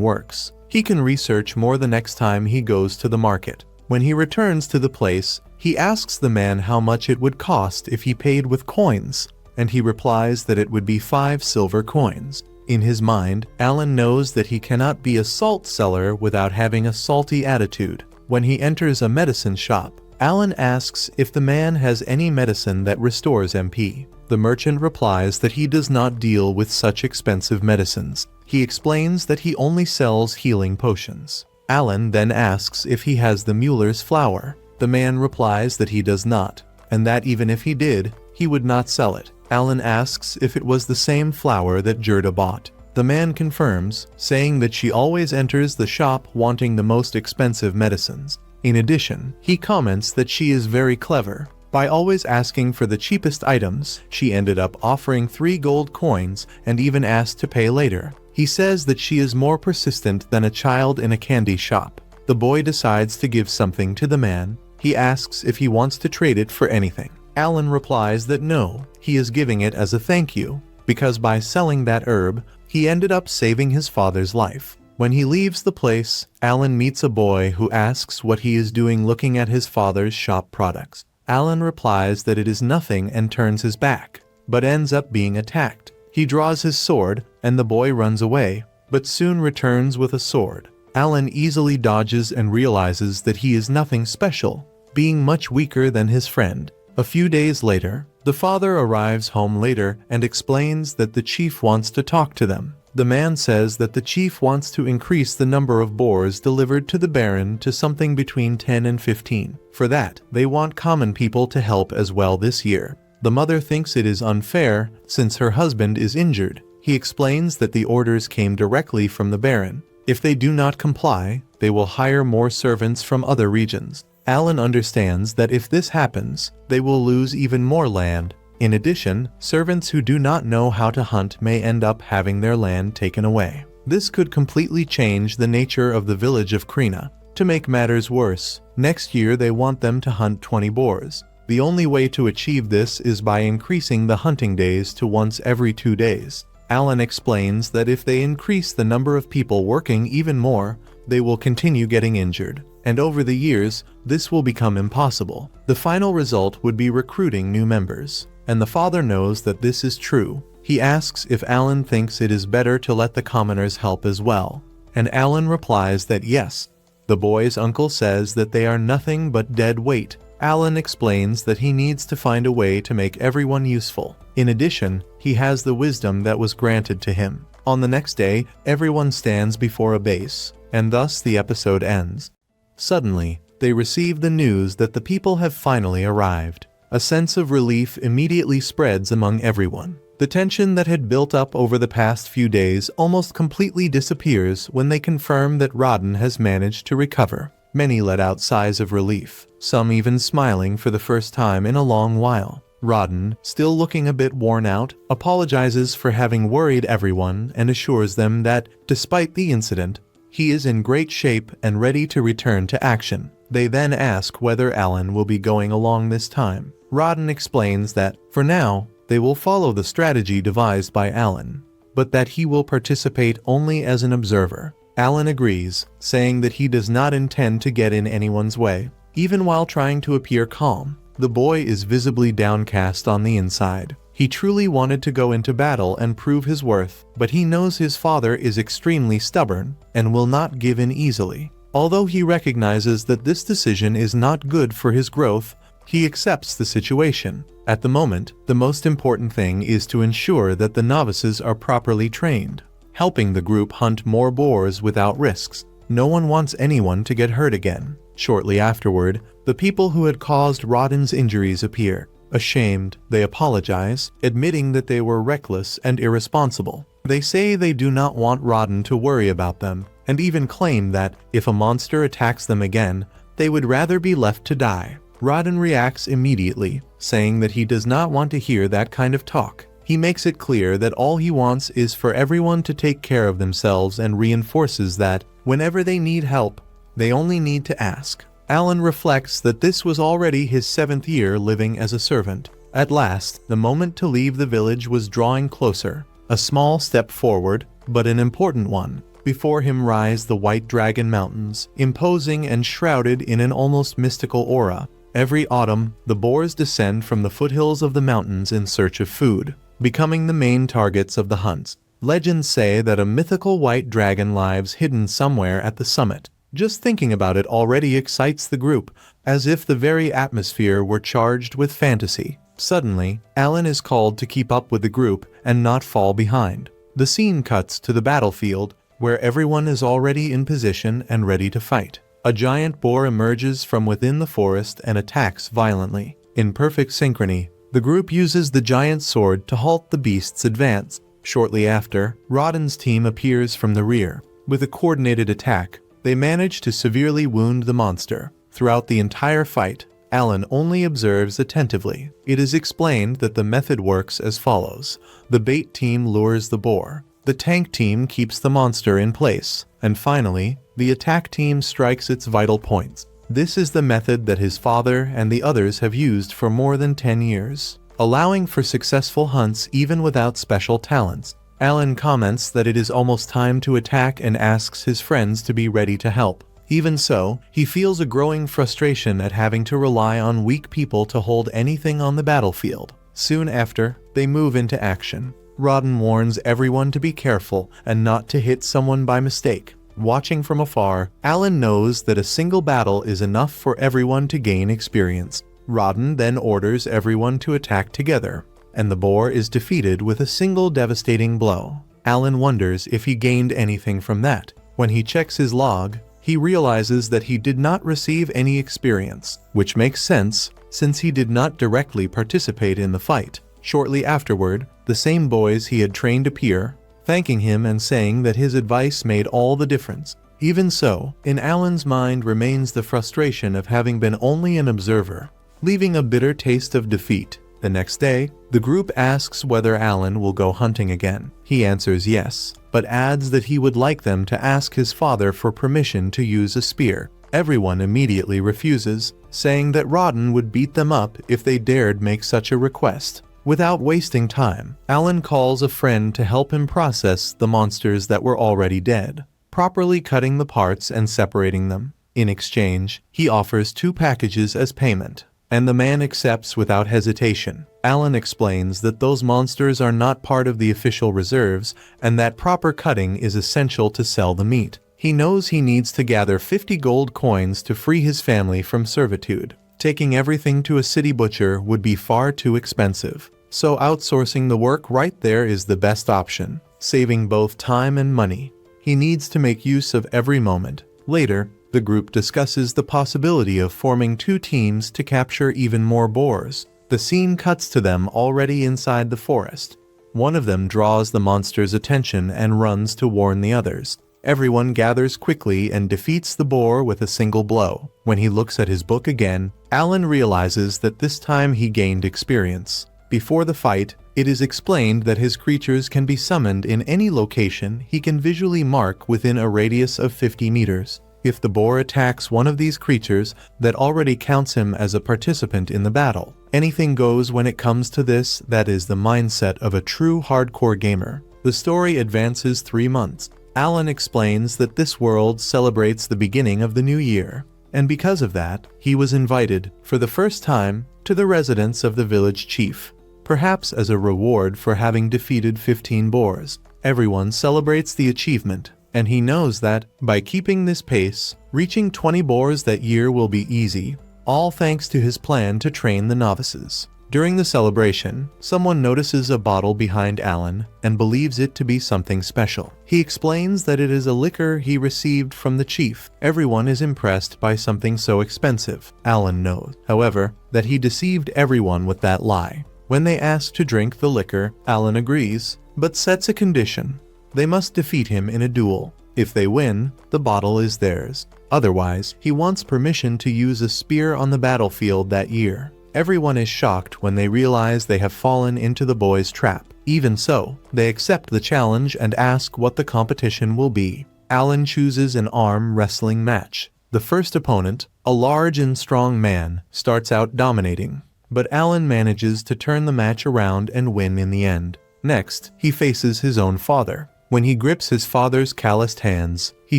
works, he can research more the next time he goes to the market. When he returns to the place, he asks the man how much it would cost if he paid with coins, and he replies that it would be 5 silver coins. In his mind, Alan knows that he cannot be a salt seller without having a salty attitude. When he enters a medicine shop, Alan asks if the man has any medicine that restores MP. The merchant replies that he does not deal with such expensive medicines. He explains that he only sells healing potions. Alan then asks if he has the Mueller's flour. The man replies that he does not, and that even if he did, he would not sell it. Alan asks if it was the same flour that Gerda bought. The man confirms, saying that she always enters the shop wanting the most expensive medicines. In addition, he comments that she is very clever. By always asking for the cheapest items, she ended up offering 3 gold coins and even asked to pay later. He says that she is more persistent than a child in a candy shop. The boy decides to give something to the man. He asks if he wants to trade it for anything. Alan replies that no, he is giving it as a thank you, because by selling that herb, he ended up saving his father's life. When he leaves the place, Alan meets a boy who asks what he is doing looking at his father's shop products. Alan replies that it is nothing and turns his back, but ends up being attacked. He draws his sword, and the boy runs away. but soon returns with a sword. Alan easily dodges and realizes that he is nothing special, being much weaker than his friend. A few days later, the father arrives home later and explains that the chief wants to talk to them. The man says that the chief wants to increase the number of boars delivered to the baron to something between 10 and 15. For that, they want common people to help as well this year. The mother thinks it is unfair since her husband is injured. He explains that the orders came directly from the baron. If they do not comply, they will hire more servants from other regions. Alan understands that if this happens, they will lose even more land. In addition, servants who do not know how to hunt may end up having their land taken away. This could completely change the nature of the village of Krina. To make matters worse, next year they want them to hunt 20 boars. The only way to achieve this is by increasing the hunting days to once every 2 days. Alan explains that if they increase the number of people working even more, they will continue getting injured. And over the years, this will become impossible. The final result would be recruiting new members. And the father knows that this is true. He asks if Alan thinks it is better to let the commoners help as well. And Alan replies that yes. The boy's uncle says that they are nothing but dead weight. Alan explains that he needs to find a way to make everyone useful. In addition, he has the wisdom that was granted to him. On the next day, everyone stands before a base, and thus the episode ends. Suddenly, they receive the news that the people have finally arrived. A sense of relief immediately spreads among everyone. The tension that had built up over the past few days almost completely disappears when they confirm that Rodden has managed to recover. Many let out sighs of relief, some even smiling for the first time in a long while. Rodden, still looking a bit worn out, apologizes for having worried everyone and assures them that, despite the incident, he is in great shape and ready to return to action. They then ask whether Alan will be going along this time. Rodden explains that, for now, they will follow the strategy devised by Alan, but that he will participate only as an observer. Alan agrees, saying that he does not intend to get in anyone's way. Even while trying to appear calm, the boy is visibly downcast on the inside. He truly wanted to go into battle and prove his worth, but he knows his father is extremely stubborn and will not give in easily. Although he recognizes that this decision is not good for his growth, he accepts the situation. At the moment, the most important thing is to ensure that the novices are properly trained, helping the group hunt more boars without risks. No one wants anyone to get hurt again. Shortly afterward, the people who had caused Rodden's injuries appear. Ashamed, they apologize, admitting that they were reckless and irresponsible. They say they do not want Rodden to worry about them, and even claim that, if a monster attacks them again, they would rather be left to die. Rodden reacts immediately, saying that he does not want to hear that kind of talk. He makes it clear that all he wants is for everyone to take care of themselves and reinforces that, whenever they need help, they only need to ask. Alan reflects that this was already his 7th year living as a servant. At last, the moment to leave the village was drawing closer. A small step forward, but an important one. Before him rise the White Dragon Mountains, imposing and shrouded in an almost mystical aura. Every autumn, the boars descend from the foothills of the mountains in search of food, becoming the main targets of the hunts. Legends say that a mythical white dragon lives hidden somewhere at the summit. Just thinking about it already excites the group, as if the very atmosphere were charged with fantasy. Suddenly, Alan is called to keep up with the group and not fall behind. The scene cuts to the battlefield, where everyone is already in position and ready to fight. A giant boar emerges from within the forest and attacks violently. In perfect synchrony, the group uses the giant sword to halt the beast's advance. Shortly after, Rodden's team appears from the rear. With a coordinated attack, they manage to severely wound the monster. Throughout the entire fight, Alan only observes attentively. It is explained that the method works as follows. The bait team lures the boar. The tank team keeps the monster in place. And finally, the attack team strikes its vital points. This is the method that his father and the others have used for more than 10 years, allowing for successful hunts even without special talents. Alan comments that it is almost time to attack and asks his friends to be ready to help. Even so, he feels a growing frustration at having to rely on weak people to hold anything on the battlefield. Soon after, they move into action. Rodden warns everyone to be careful and not to hit someone by mistake. Watching from afar, Alan knows that a single battle is enough for everyone to gain experience. Rodden then orders everyone to attack together, and the boar is defeated with a single devastating blow. Alan wonders if he gained anything from that. When he checks his log, he realizes that he did not receive any experience, which makes sense since he did not directly participate in the fight. Shortly afterward, the same boys he had trained appear, thanking him and saying that his advice made all the difference. Even so, in Alan's mind remains the frustration of having been only an observer, leaving a bitter taste of defeat. The next day, the group asks whether Alan will go hunting again. He answers yes, but adds that he would like them to ask his father for permission to use a spear. Everyone immediately refuses, saying that Rodden would beat them up if they dared make such a request. Without wasting time, Alan calls a friend to help him process the monsters that were already dead, properly cutting the parts and separating them. In exchange, he offers 2 packages as payment, and the man accepts without hesitation. Alan explains that those monsters are not part of the official reserves and that proper cutting is essential to sell the meat. He knows he needs to gather 50 gold coins to free his family from servitude. Taking everything to a city butcher would be far too expensive, so outsourcing the work right there is the best option, saving both time and money. He needs to make use of every moment. Later, the group discusses the possibility of forming 2 teams to capture even more boars. The scene cuts to them already inside the forest. One of them draws the monster's attention and runs to warn the others. Everyone gathers quickly and defeats the boar with a single blow. When he looks at his book again, Alan realizes that this time he gained experience. Before the fight, it is explained that his creatures can be summoned in any location he can visually mark within a radius of 50 meters. If the boar attacks one of these creatures, that already counts him as a participant in the battle. Anything goes when it comes to this. That is the mindset of a true hardcore gamer. The story advances 3 months. Alan explains that this world celebrates the beginning of the new year, and because of that, he was invited, for the first time, to the residence of the village chief, perhaps as a reward for having defeated 15 boars. Everyone celebrates the achievement, and he knows that, by keeping this pace, reaching 20 boars that year will be easy, all thanks to his plan to train the novices. During the celebration, someone notices a bottle behind Alan and believes it to be something special. He explains that it is a liquor he received from the chief. Everyone is impressed by something so expensive. Alan knows, however, that he deceived everyone with that lie. When they ask to drink the liquor, Alan agrees, but sets a condition. They must defeat him in a duel. If they win, the bottle is theirs. Otherwise, he wants permission to use a spear on the battlefield that year. Everyone is shocked when they realize they have fallen into the boys' trap. Even so, they accept the challenge and ask what the competition will be. Alan chooses an arm wrestling match. The first opponent, a large and strong man, starts out dominating, but Alan manages to turn the match around and win in the end. Next, he faces his own father. When he grips his father's calloused hands, he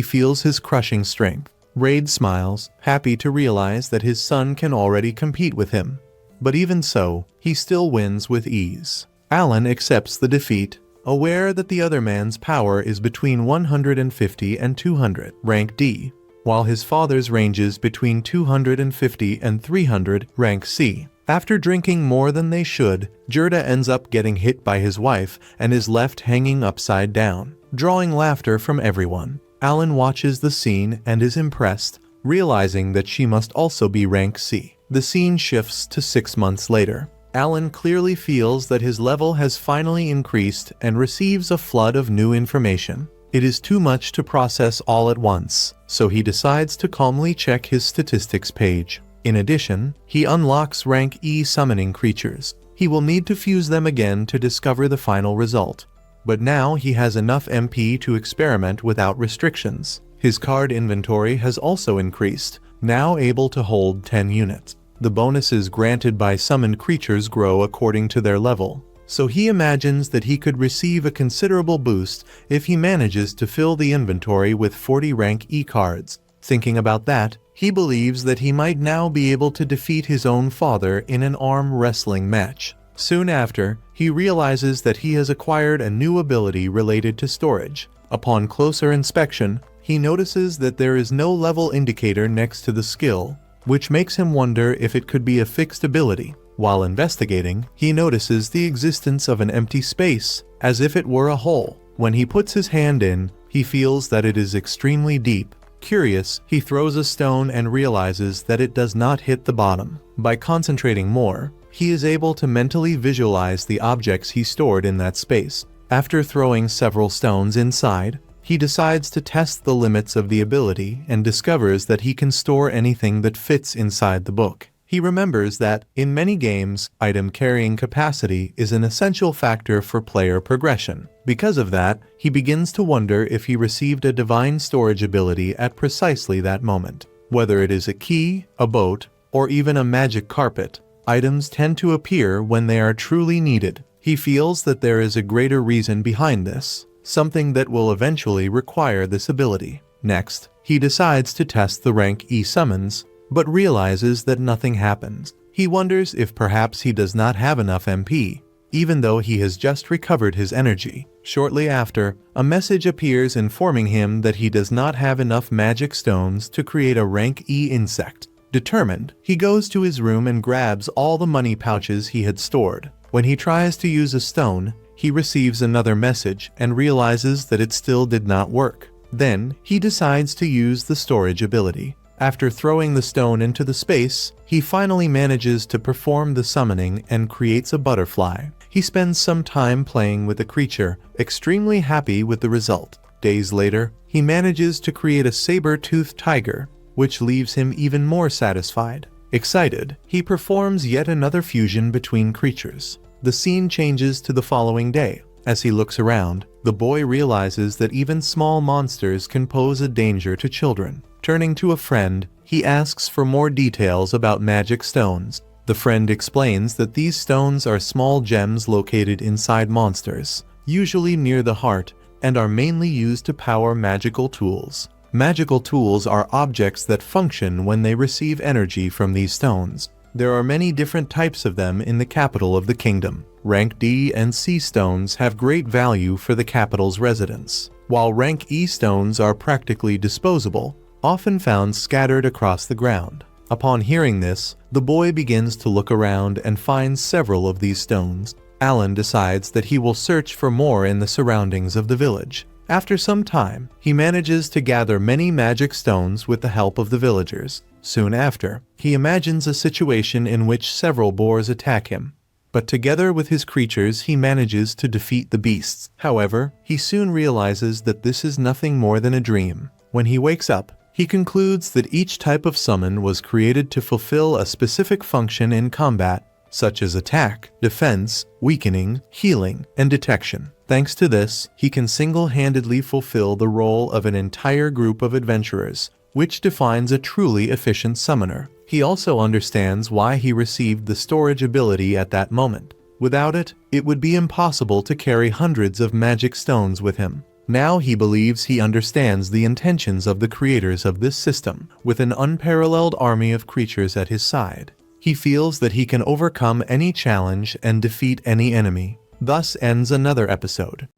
feels his crushing strength. Raid smiles, happy to realize that his son can already compete with him. But even so, he still wins with ease. Alan accepts the defeat, aware that the other man's power is between 150 and 200, rank D, while his father's ranges between 250 and 300, rank C. After drinking more than they should, Gerda ends up getting hit by his wife and is left hanging upside down, drawing laughter from everyone. Alan watches the scene and is impressed, realizing that she must also be rank C. The scene shifts to 6 months later. Alan clearly feels that his level has finally increased and receives a flood of new information. It is too much to process all at once, so he decides to calmly check his statistics page. In addition, he unlocks rank E summoning creatures. He will need to fuse them again to discover the final result. But now he has enough MP to experiment without restrictions. His card inventory has also increased, now able to hold 10 units. The bonuses granted by summoned creatures grow according to their level, so he imagines that he could receive a considerable boost if he manages to fill the inventory with 40 rank E cards. Thinking about that, he believes that he might now be able to defeat his own father in an arm wrestling match. Soon after, he realizes that he has acquired a new ability related to storage. Upon closer inspection, he notices that there is no level indicator next to the skill, which makes him wonder if it could be a fixed ability. While investigating, he notices the existence of an empty space, as if it were a hole. When he puts his hand in, he feels that it is extremely deep. Curious, he throws a stone and realizes that it does not hit the bottom. By concentrating more, he is able to mentally visualize the objects he stored in that space. After throwing several stones inside, he decides to test the limits of the ability and discovers that he can store anything that fits inside the book. He remembers that, in many games, item carrying capacity is an essential factor for player progression. Because of that, he begins to wonder if he received a divine storage ability at precisely that moment. Whether it is a key, a boat, or even a magic carpet, items tend to appear when they are truly needed. He feels that there is a greater reason behind this, something that will eventually require this ability. Next, he decides to test the rank E summons, but realizes that nothing happens. He wonders if perhaps he does not have enough MP, even though he has just recovered his energy. Shortly after, a message appears informing him that he does not have enough magic stones to create a rank E insect. Determined, he goes to his room and grabs all the money pouches he had stored. When he tries to use a stone, he receives another message and realizes that it still did not work. Then, he decides to use the storage ability. After throwing the stone into the space, he finally manages to perform the summoning and creates a butterfly. He spends some time playing with the creature, extremely happy with the result. Days later, he manages to create a saber-toothed tiger, which leaves him even more satisfied. Excited, he performs yet another fusion between creatures. The scene changes to the following day. As he looks around, the boy realizes that even small monsters can pose a danger to children. Turning to a friend, he asks for more details about magic stones. The friend explains that these stones are small gems located inside monsters, usually near the heart, and are mainly used to power magical tools. Magical tools are objects that function when they receive energy from these stones. There are many different types of them in the capital of the kingdom. Rank D and C stones have great value for the capital's residents, while rank E stones are practically disposable, often found scattered across the ground. Upon hearing this, the boy begins to look around and finds several of these stones. Alan decides that he will search for more in the surroundings of the village. After some time, he manages to gather many magic stones with the help of the villagers. Soon after, he imagines a situation in which several boars attack him, but together with his creatures he manages to defeat the beasts. However, he soon realizes that this is nothing more than a dream. When he wakes up, he concludes that each type of summon was created to fulfill a specific function in combat, such as attack, defense, weakening, healing, and detection. Thanks to this, he can single-handedly fulfill the role of an entire group of adventurers, which defines a truly efficient summoner. He also understands why he received the storage ability at that moment. Without it, it would be impossible to carry hundreds of magic stones with him. Now he believes he understands the intentions of the creators of this system. With an unparalleled army of creatures at his side, he feels that he can overcome any challenge and defeat any enemy. Thus ends another episode.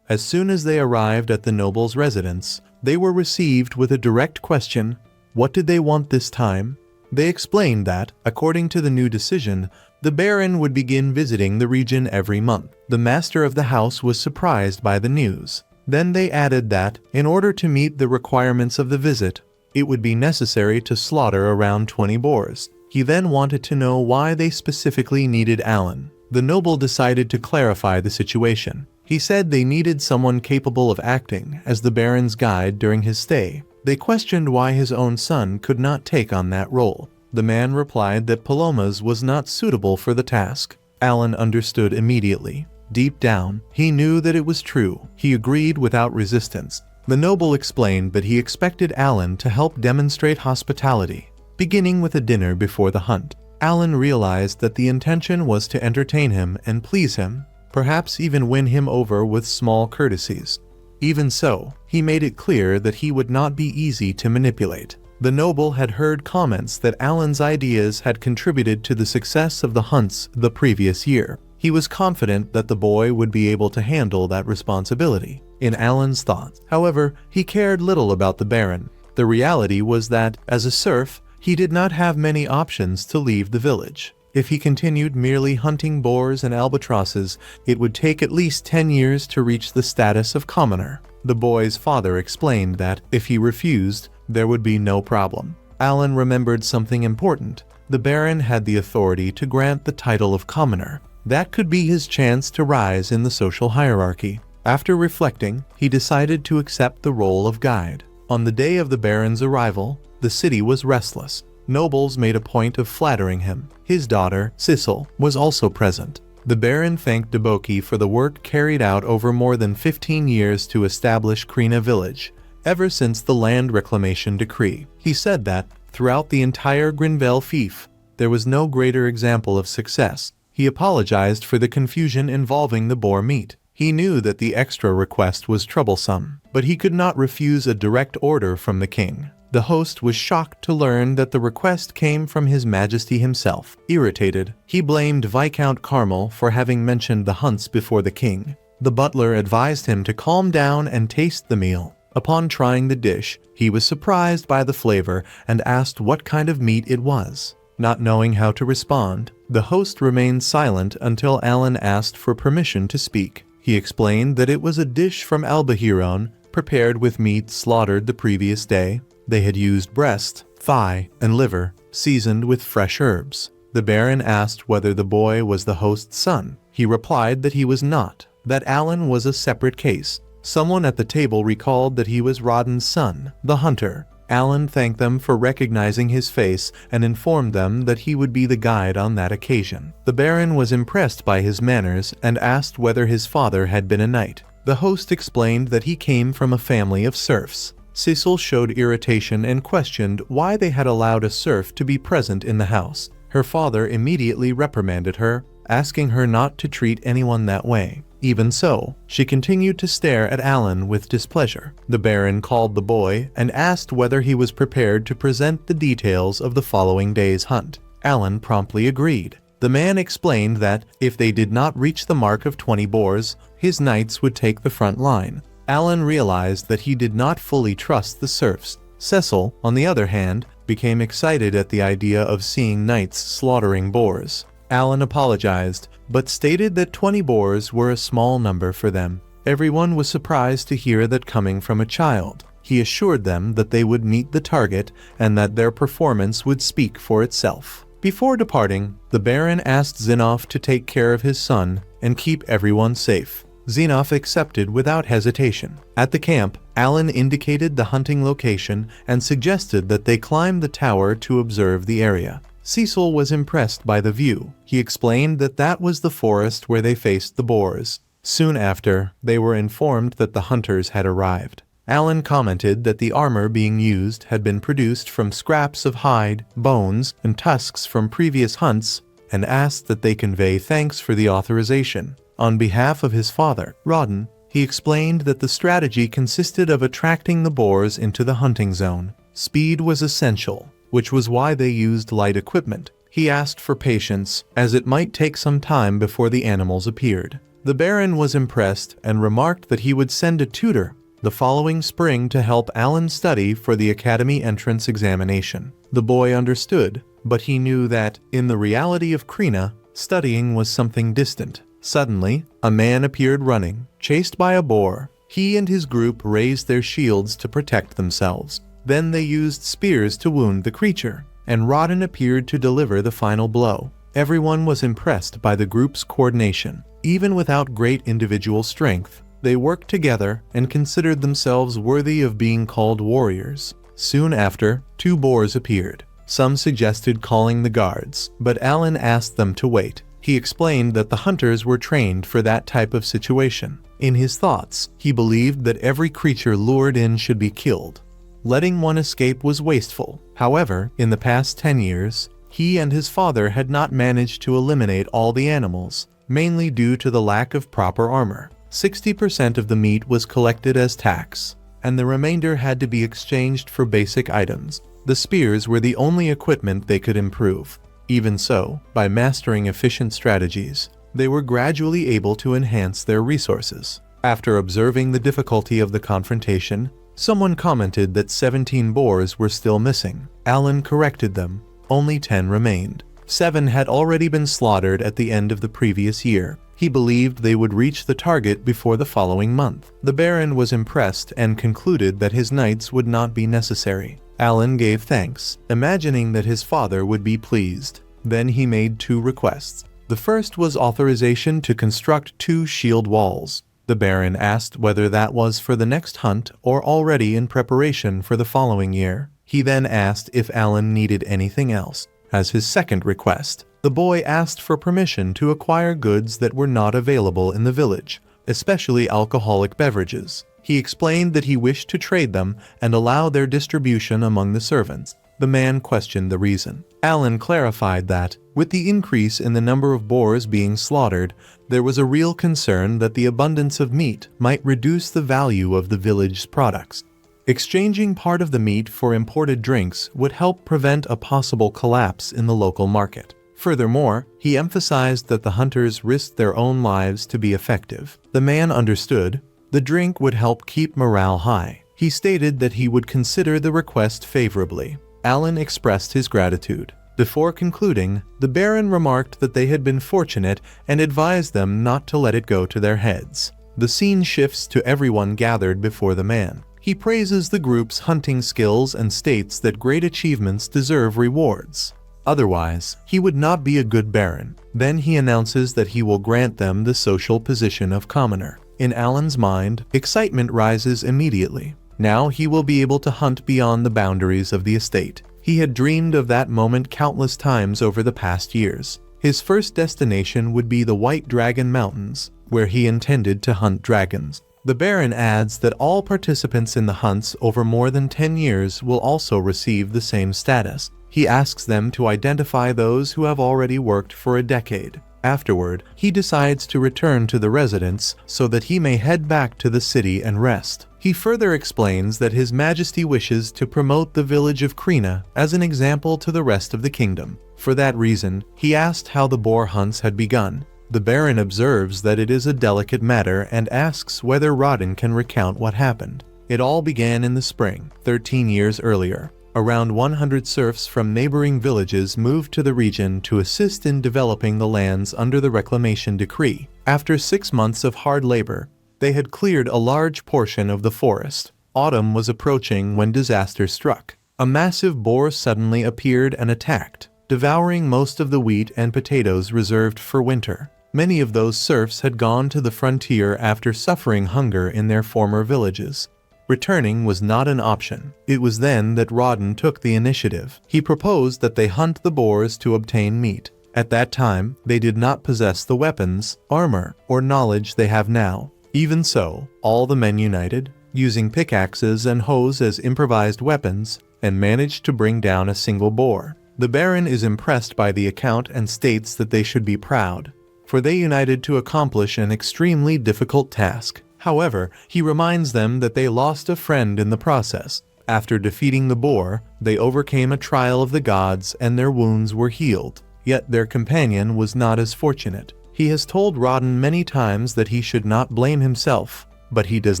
As soon as they arrived at the noble's residence, they were received with a direct question: what did they want this time? They explained that, according to the new decision, the Baron would begin visiting the region every month. The master of the house was surprised by the news. Then they added that, in order to meet the requirements of the visit, it would be necessary to slaughter around 20 boars. He then wanted to know why they specifically needed Alan. The noble decided to clarify the situation. He said they needed someone capable of acting as the Baron's guide during his stay. They questioned why his own son could not take on that role. The man replied that Paloma's was not suitable for the task. Alan understood immediately. Deep down, he knew that it was true. He agreed without resistance. The noble explained that he expected Alan to help demonstrate hospitality, beginning with a dinner before the hunt. Alan realized that the intention was to entertain him and please him, perhaps even win him over with small courtesies. Even so, he made it clear that he would not be easy to manipulate. The noble had heard comments that Alan's ideas had contributed to the success of the hunts the previous year. He was confident that the boy would be able to handle that responsibility. In Alan's thoughts, however, he cared little about the Baron. The reality was that, as a serf, he did not have many options to leave the village. If he continued merely hunting boars and albatrosses, it would take at least 10 years to reach the status of commoner. The boy's father explained that, if he refused, there would be no problem. Alan remembered something important. The Baron had the authority to grant the title of commoner. That could be his chance to rise in the social hierarchy. After reflecting, he decided to accept the role of guide. On the day of the Baron's arrival, the city was restless. Nobles made a point of flattering him. His daughter, Sissel, was also present. The Baron thanked Deboki for the work carried out over more than 15 years to establish Krina village. Ever since the land reclamation decree, he said that, throughout the entire Grinvel fief, there was no greater example of success. He apologized for the confusion involving the boar meat. He knew that the extra request was troublesome, but he could not refuse a direct order from the king. The host was shocked to learn that the request came from His Majesty himself. Irritated, he blamed Viscount Carmel for having mentioned the hunts before the king. The butler advised him to calm down and taste the meal. Upon trying the dish, he was surprised by the flavor and asked what kind of meat it was. Not knowing how to respond, the host remained silent until Alan asked for permission to speak. He explained that it was a dish from Albahiron, prepared with meat slaughtered the previous day. They had used breast, thigh, and liver, seasoned with fresh herbs. The Baron asked whether the boy was the host's son. He replied that he was not, that Alan was a separate case. Someone at the table recalled that he was Rodden's son, the hunter. Alan thanked them for recognizing his face and informed them that he would be the guide on that occasion. The Baron was impressed by his manners and asked whether his father had been a knight. The host explained that he came from a family of serfs. Sissel showed irritation and questioned why they had allowed a serf to be present in the house. Her father immediately reprimanded her, asking her not to treat anyone that way. Even so, she continued to stare at Alan with displeasure. The Baron called the boy and asked whether he was prepared to present the details of the following day's hunt. Alan promptly agreed. The man explained that, if they did not reach the mark of 20 boars, his knights would take the front line. Alan realized that he did not fully trust the serfs. Cecil, on the other hand, became excited at the idea of seeing knights slaughtering boars. Alan apologized, but stated that 20 boars were a small number for them. Everyone was surprised to hear that coming from a child. He assured them that they would meet the target and that their performance would speak for itself. Before departing, the Baron asked Zinnov to take care of his son and keep everyone safe. Zinnov accepted without hesitation. At the camp, Alan indicated the hunting location and suggested that they climb the tower to observe the area. Cecil was impressed by the view. He explained that that was the forest where they faced the boars. Soon after, they were informed that the hunters had arrived. Alan commented that the armor being used had been produced from scraps of hide, bones, and tusks from previous hunts, and asked that they convey thanks for the authorization. On behalf of his father, Rodden, he explained that the strategy consisted of attracting the boars into the hunting zone. Speed was essential, which was why they used light equipment. He asked for patience, as it might take some time before the animals appeared. The Baron was impressed and remarked that he would send a tutor the following spring to help Alan study for the academy entrance examination. The boy understood, but he knew that, in the reality of Krina, studying was something distant. Suddenly, a man appeared running, chased by a boar. He and his group raised their shields to protect themselves. Then they used spears to wound the creature, and Rodden appeared to deliver the final blow. Everyone was impressed by the group's coordination. Even without great individual strength, they worked together and considered themselves worthy of being called warriors. Soon after, 2 boars appeared. Some suggested calling the guards, but Alan asked them to wait. He explained that the hunters were trained for that type of situation. In his thoughts, he believed that every creature lured in should be killed. Letting one escape was wasteful. However, in the past 10 years, he and his father had not managed to eliminate all the animals, mainly due to the lack of proper armor. 60% of the meat was collected as tax, and the remainder had to be exchanged for basic items. The spears were the only equipment they could improve. Even so, by mastering efficient strategies, they were gradually able to enhance their resources. After observing the difficulty of the confrontation, someone commented that 17 boars were still missing. Alan corrected them. Only 10 remained. 7 had already been slaughtered at the end of the previous year. He believed they would reach the target before the following month. The Baron was impressed and concluded that his knights would not be necessary. Alan gave thanks, imagining that his father would be pleased. Then he made 2 requests. The first was authorization to construct 2 shield walls. The Baron asked whether that was for the next hunt or already in preparation for the following year. He then asked if Alan needed anything else. As his second request, the boy asked for permission to acquire goods that were not available in the village, especially alcoholic beverages. He explained that he wished to trade them and allow their distribution among the servants. The man questioned the reason. Alan clarified that, with the increase in the number of boars being slaughtered, there was a real concern that the abundance of meat might reduce the value of the village's products. Exchanging part of the meat for imported drinks would help prevent a possible collapse in the local market. Furthermore, he emphasized that the hunters risked their own lives to be effective. The man understood. The drink would help keep morale high. He stated that he would consider the request favorably. Alan expressed his gratitude. Before concluding, the Baron remarked that they had been fortunate and advised them not to let it go to their heads. The scene shifts to everyone gathered before the man. He praises the group's hunting skills and states that great achievements deserve rewards. Otherwise, he would not be a good Baron. Then he announces that he will grant them the social position of commoner. In Alan's mind, excitement rises immediately. Now he will be able to hunt beyond the boundaries of the estate. He had dreamed of that moment countless times over the past years. His first destination would be the White Dragon Mountains, where he intended to hunt dragons. The Baron adds that all participants in the hunts over more than 10 years will also receive the same status. He asks them to identify those who have already worked for a decade. Afterward, he decides to return to the residence so that he may head back to the city and rest. He further explains that His Majesty wishes to promote the village of Krina as an example to the rest of the kingdom. For that reason, he asked how the boar hunts had begun. The Baron observes that it is a delicate matter and asks whether Rodden can recount what happened. It all began in the spring, 13 years earlier. Around 100 serfs from neighboring villages moved to the region to assist in developing the lands under the reclamation decree. After 6 months of hard labor, they had cleared a large portion of the forest. Autumn was approaching when disaster struck. A massive boar suddenly appeared and attacked, devouring most of the wheat and potatoes reserved for winter. Many of those serfs had gone to the frontier after suffering hunger in their former villages. Returning was not an option. It was then that Rodden took the initiative. He proposed that they hunt the boars to obtain meat. At that time, they did not possess the weapons, armor, or knowledge they have now. Even so, all the men united, using pickaxes and hoes as improvised weapons, and managed to bring down a single boar. The Baron is impressed by the account and states that they should be proud, for they united to accomplish an extremely difficult task. However, he reminds them that they lost a friend in the process. After defeating the boar, they overcame a trial of the gods and their wounds were healed. Yet their companion was not as fortunate. He has told Rodden many times that he should not blame himself, but he does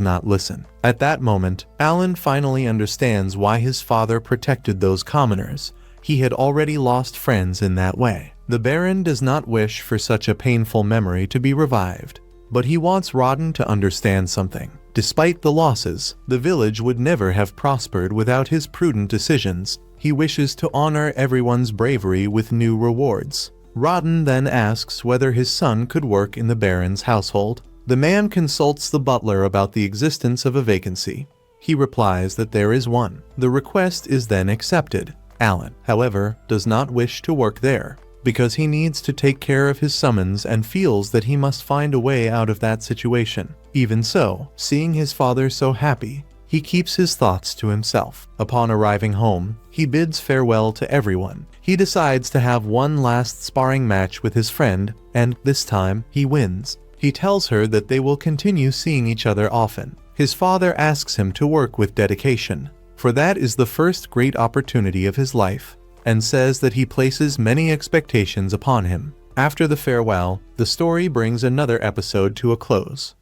not listen. At that moment, Alan finally understands why his father protected those commoners. He had already lost friends in that way. The Baron does not wish for such a painful memory to be revived. But he wants Rodden to understand something. Despite the losses, the village would never have prospered without his prudent decisions. He wishes to honor everyone's bravery with new rewards. Rodden then asks whether his son could work in the Baron's household. The man consults the butler about the existence of a vacancy. He replies that there is one. The request is then accepted. Alan, however, does not wish to work there, because he needs to take care of his summons and feels that he must find a way out of that situation. Even so, seeing his father so happy, he keeps his thoughts to himself. Upon arriving home, he bids farewell to everyone. He decides to have one last sparring match with his friend, and this time, he wins. He tells her that they will continue seeing each other often. His father asks him to work with dedication, for that is the first great opportunity of his life, and says that he places many expectations upon him. After the farewell, the story brings another episode to a close.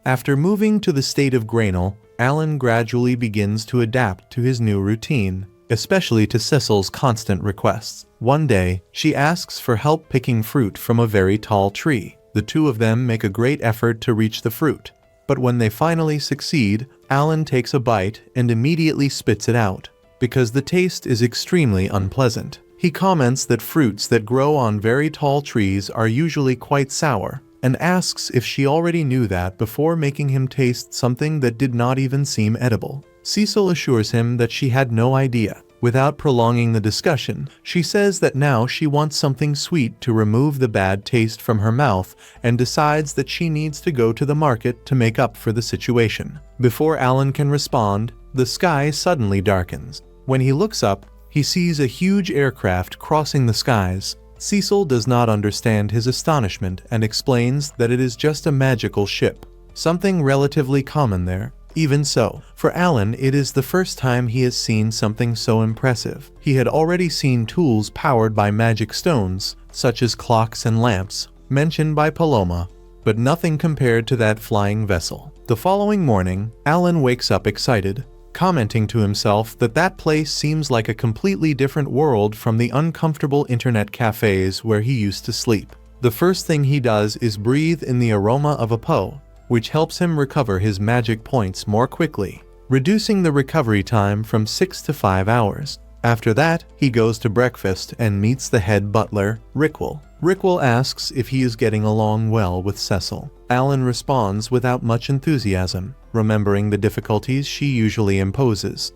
After moving to the state of Grainel, Alan gradually begins to adapt to his new routine, especially to Cecil's constant requests. One day, she asks for help picking fruit from a very tall tree. The two of them make a great effort to reach the fruit, but when they finally succeed, Alan takes a bite and immediately spits it out, because the taste is extremely unpleasant. He comments that fruits that grow on very tall trees are usually quite sour, and asks if she already knew that before making him taste something that did not even seem edible. Cecil assures him that she had no idea. Without prolonging the discussion, she says that now she wants something sweet to remove the bad taste from her mouth and decides that she needs to go to the market to make up for the situation. Before Alan can respond, the sky suddenly darkens. When he looks up, he sees a huge aircraft crossing the skies. Cecil does not understand his astonishment and explains that it is just a magical ship, something relatively common there. Even so, for Alan, it is the first time he has seen something so impressive. He had already seen tools powered by magic stones, such as clocks and lamps, mentioned by Paloma, but nothing compared to that flying vessel. The following morning, Alan wakes up excited, commenting to himself that that place seems like a completely different world from the uncomfortable internet cafes where he used to sleep. The first thing he does is breathe in the aroma of a po, which helps him recover his magic points more quickly, reducing the recovery time from 6 to 5 hours. After that, he goes to breakfast and meets the head butler, Rickwell. Rickwell asks if he is getting along well with Cecil. Alan responds without much enthusiasm, remembering the difficulties she usually imposes.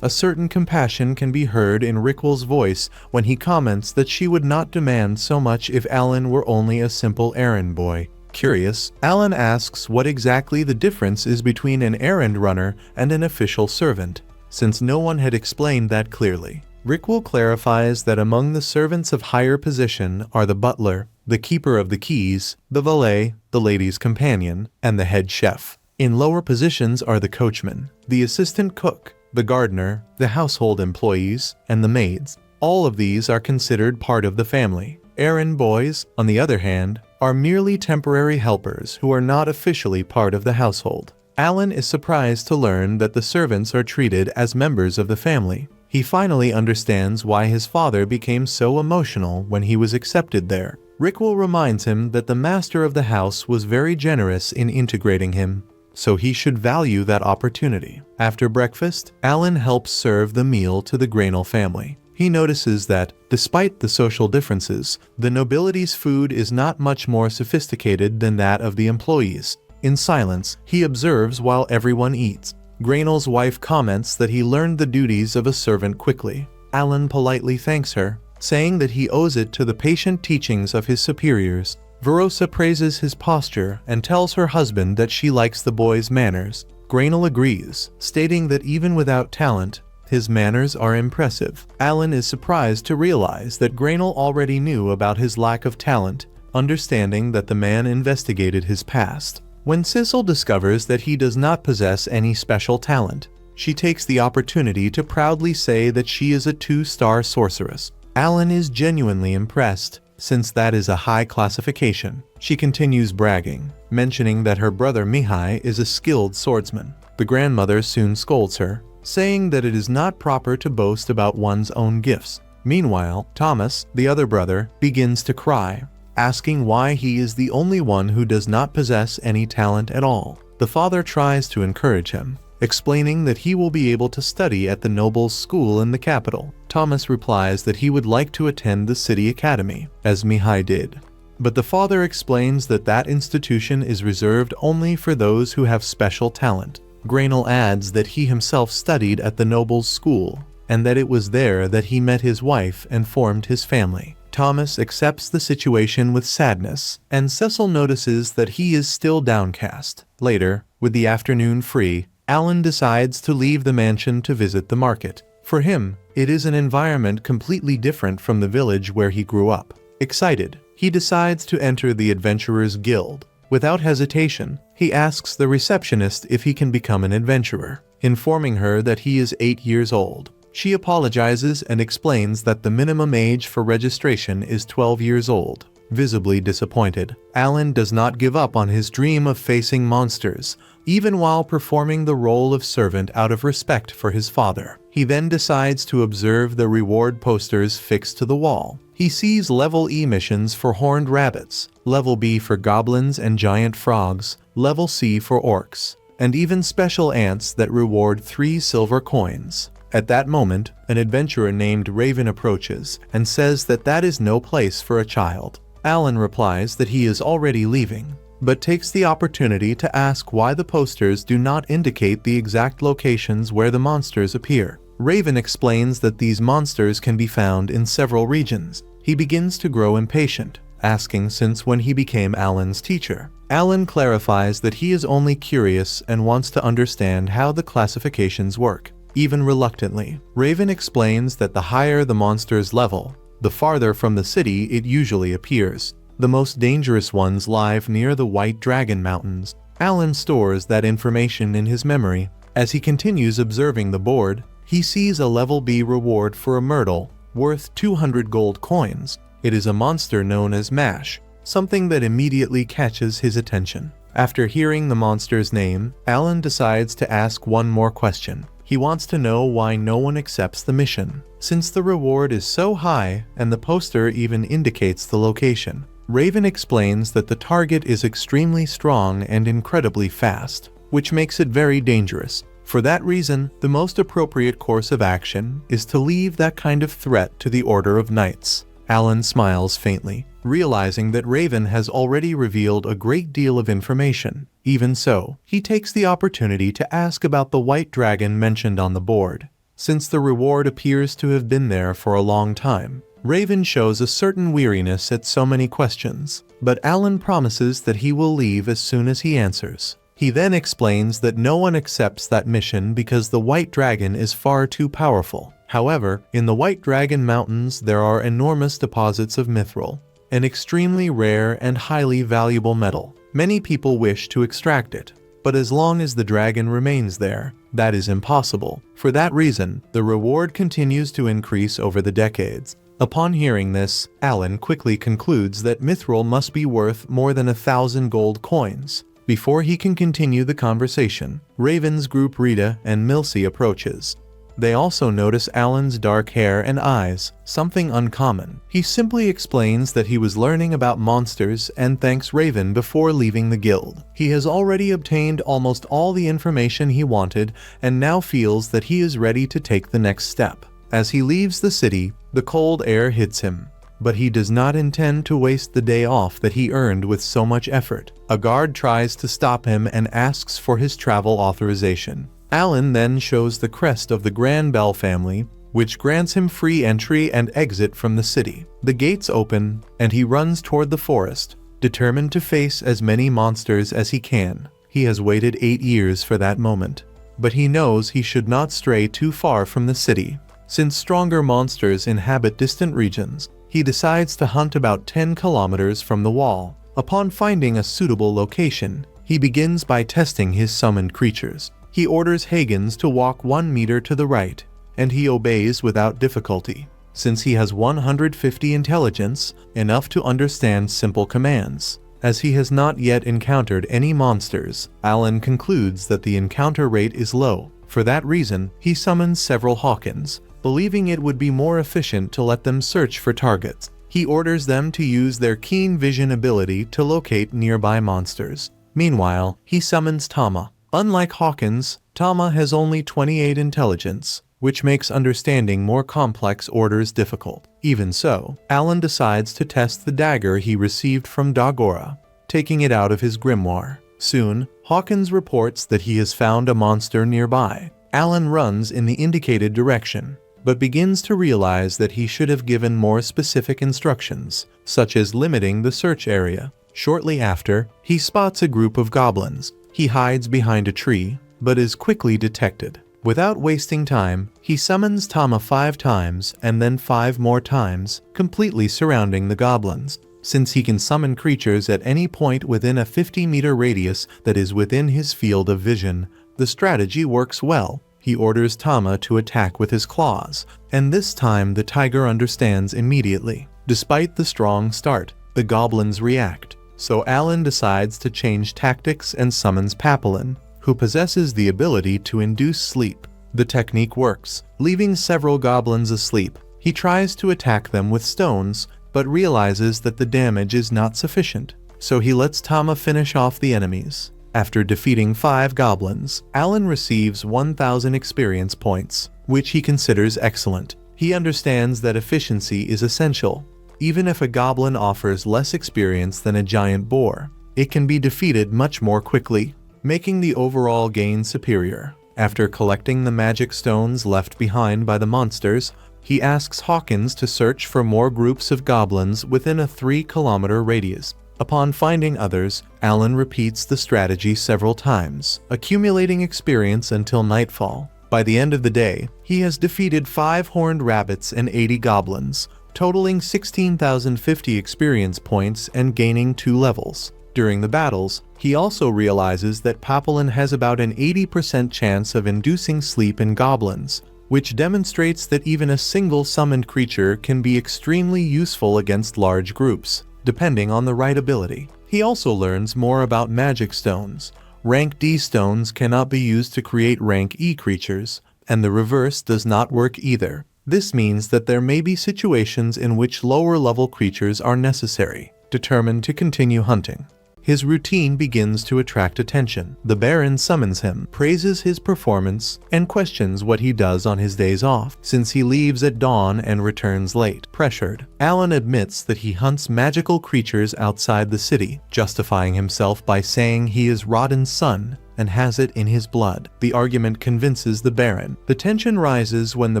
A certain compassion can be heard in Rickwell's voice when he comments that she would not demand so much if Alan were only a simple errand boy. Curious, Alan asks what exactly the difference is between an errand runner and an official servant, since no one had explained that clearly. Rickwell clarifies that among the servants of higher position are the butler, the keeper of the keys, the valet, the lady's companion, and the head chef. In lower positions are the coachman, the assistant cook, the gardener, the household employees, and the maids. All of these are considered part of the family. Errand boys, on the other hand, are merely temporary helpers who are not officially part of the household. Alan is surprised to learn that the servants are treated as members of the family. He finally understands why his father became so emotional when he was accepted there. Rickwell reminds him that the master of the house was very generous in integrating him, so he should value that opportunity. After breakfast, Alan helps serve the meal to the Grainel family. He notices that, despite the social differences, the nobility's food is not much more sophisticated than that of the employees. In silence, he observes while everyone eats. Grainel's wife comments that he learned the duties of a servant quickly. Alan politely thanks her, saying that he owes it to the patient teachings of his superiors. Verosa praises his posture and tells her husband that she likes the boy's manners. Grainel agrees, stating that even without talent, his manners are impressive. Alan is surprised to realize that Grainel already knew about his lack of talent, understanding that the man investigated his past. When Cecil discovers that he does not possess any special talent, she takes the opportunity to proudly say that she is a 2-star sorceress. Alan is genuinely impressed, since that is a high classification. She continues bragging, mentioning that her brother Mihai is a skilled swordsman. The grandmother soon scolds her, saying that it is not proper to boast about one's own gifts. Meanwhile, Thomas, the other brother, begins to cry, asking why he is the only one who does not possess any talent at all. The father tries to encourage him, explaining that he will be able to study at the nobles' school in the capital. Thomas replies that he would like to attend the city academy, as Mihai did. But the father explains that that institution is reserved only for those who have special talent. Grainel adds that he himself studied at the nobles' school, and that it was there that he met his wife and formed his family. Thomas accepts the situation with sadness, and Cecil notices that he is still downcast. Later, with the afternoon free, Alan decides to leave the mansion to visit the market. For him, it is an environment completely different from the village where he grew up. Excited, he decides to enter the Adventurers Guild. Without hesitation, he asks the receptionist if he can become an adventurer, informing her that he is 8 years old. She apologizes and explains that the minimum age for registration is 12 years old. visibly disappointed. Alan does not give up on his dream of facing monsters, even while performing the role of servant out of respect for his father. He then decides to observe the reward posters fixed to the wall. He sees level E missions for horned rabbits, level B for goblins and giant frogs, level C for orcs, and even special ants that reward 3 silver coins. At that moment, an adventurer named Raven approaches and says that that is no place for a child. Alan replies that he is already leaving, but takes the opportunity to ask why the posters do not indicate the exact locations where the monsters appear. Raven explains that these monsters can be found in several regions. He begins to grow impatient, asking since when he became Alan's teacher. Alan clarifies that he is only curious and wants to understand how the classifications work. Even reluctantly, Raven explains that the higher the monster's level, the farther from the city it usually appears. The most dangerous ones lie near the White Dragon Mountains. Alan stores that information in his memory. As he continues observing the board, he sees a level B reward for a myrtle, worth 200 gold coins. It is a monster known as Mash, something that immediately catches his attention. After hearing the monster's name, Alan decides to ask one more question. He wants to know why no one accepts the mission, since the reward is so high and the poster even indicates the location. Raven explains that the target is extremely strong and incredibly fast, which makes it very dangerous. For that reason, the most appropriate course of action is to leave that kind of threat to the Order of Knights. Alan smiles faintly, realizing that Raven has already revealed a great deal of information. Even so, he takes the opportunity to ask about the white dragon mentioned on the board. Since the reward appears to have been there for a long time, Raven shows a certain weariness at so many questions, but Alan promises that he will leave as soon as he answers. He then explains that no one accepts that mission because the White Dragon is far too powerful. However, in the White Dragon Mountains there are enormous deposits of mithril, an extremely rare and highly valuable metal. Many people wish to extract it, but as long as the dragon remains there, that is impossible. For that reason, the reward continues to increase over the decades. Upon hearing this, Alan quickly concludes that mithril must be worth more than 1,000 gold coins. Before he can continue the conversation, Raven's group Rita and Milsey approaches. They also notice Alan's dark hair and eyes, something uncommon. He simply explains that he was learning about monsters and thanks Raven before leaving the guild. He has already obtained almost all the information he wanted and now feels that he is ready to take the next step. As he leaves the city, the cold air hits him. But he does not intend to waste the day off that he earned with so much effort. A guard tries to stop him and asks for his travel authorization. Alan then shows the crest of the Grand Bell family, which grants him free entry and exit from the city. The gates open, and he runs toward the forest, determined to face as many monsters as he can. He has waited 8 years for that moment, but he knows he should not stray too far from the city. Since stronger monsters inhabit distant regions, he decides to hunt about 10 kilometers from the wall. Upon finding a suitable location, he begins by testing his summoned creatures. He orders Hagens to walk 1 meter to the right, and he obeys without difficulty. Since he has 150 intelligence, enough to understand simple commands. As he has not yet encountered any monsters, Alan concludes that the encounter rate is low. For that reason, he summons several Hawkins, believing it would be more efficient to let them search for targets. He orders them to use their keen vision ability to locate nearby monsters. Meanwhile, he summons Tama. Unlike Hawkins, Tama has only 28 intelligence, which makes understanding more complex orders difficult. Even so, Alan decides to test the dagger he received from Dagora, taking it out of his grimoire. Soon, Hawkins reports that he has found a monster nearby. Alan runs in the indicated direction, but begins to realize that he should have given more specific instructions, such as limiting the search area. Shortly after, he spots a group of goblins. He hides behind a tree, but is quickly detected. Without wasting time, he summons Tama 5 times and then 5 more times, completely surrounding the goblins. Since he can summon creatures at any point within a 50-meter radius that is within his field of vision, the strategy works well. He orders Tama to attack with his claws, and this time the tiger understands immediately. Despite the strong start, the goblins react. So Alan decides to change tactics and summons Papillon, who possesses the ability to induce sleep. The technique works, leaving several goblins asleep. He tries to attack them with stones, but realizes that the damage is not sufficient. So he lets Tama finish off the enemies. After defeating 5 goblins, Alan receives 1,000 experience points, which he considers excellent. He understands that efficiency is essential. Even if a goblin offers less experience than a giant boar, it can be defeated much more quickly, making the overall gain superior. After collecting the magic stones left behind by the monsters, he asks Hawkins to search for more groups of goblins within a 3-kilometer radius. Upon finding others, Alan repeats the strategy several times, accumulating experience until nightfall. By the end of the day, he has defeated 5 horned rabbits and 80 goblins, totaling 16,050 experience points and gaining 2 levels. During the battles, he also realizes that Papillon has about an 80% chance of inducing sleep in goblins, which demonstrates that even a single summoned creature can be extremely useful against large groups, depending on the right ability. He also learns more about magic stones. Rank D stones cannot be used to create rank E creatures, and the reverse does not work either. This means that there may be situations in which lower level creatures are necessary. Determined to continue hunting, his routine begins to attract attention. The Baron summons him, praises his performance, and questions what he does on his days off, since he leaves at dawn and returns late. Pressured, Alan admits that he hunts magical creatures outside the city, justifying himself by saying he is Rodden's son and has it in his blood. The argument convinces the Baron. The tension rises when the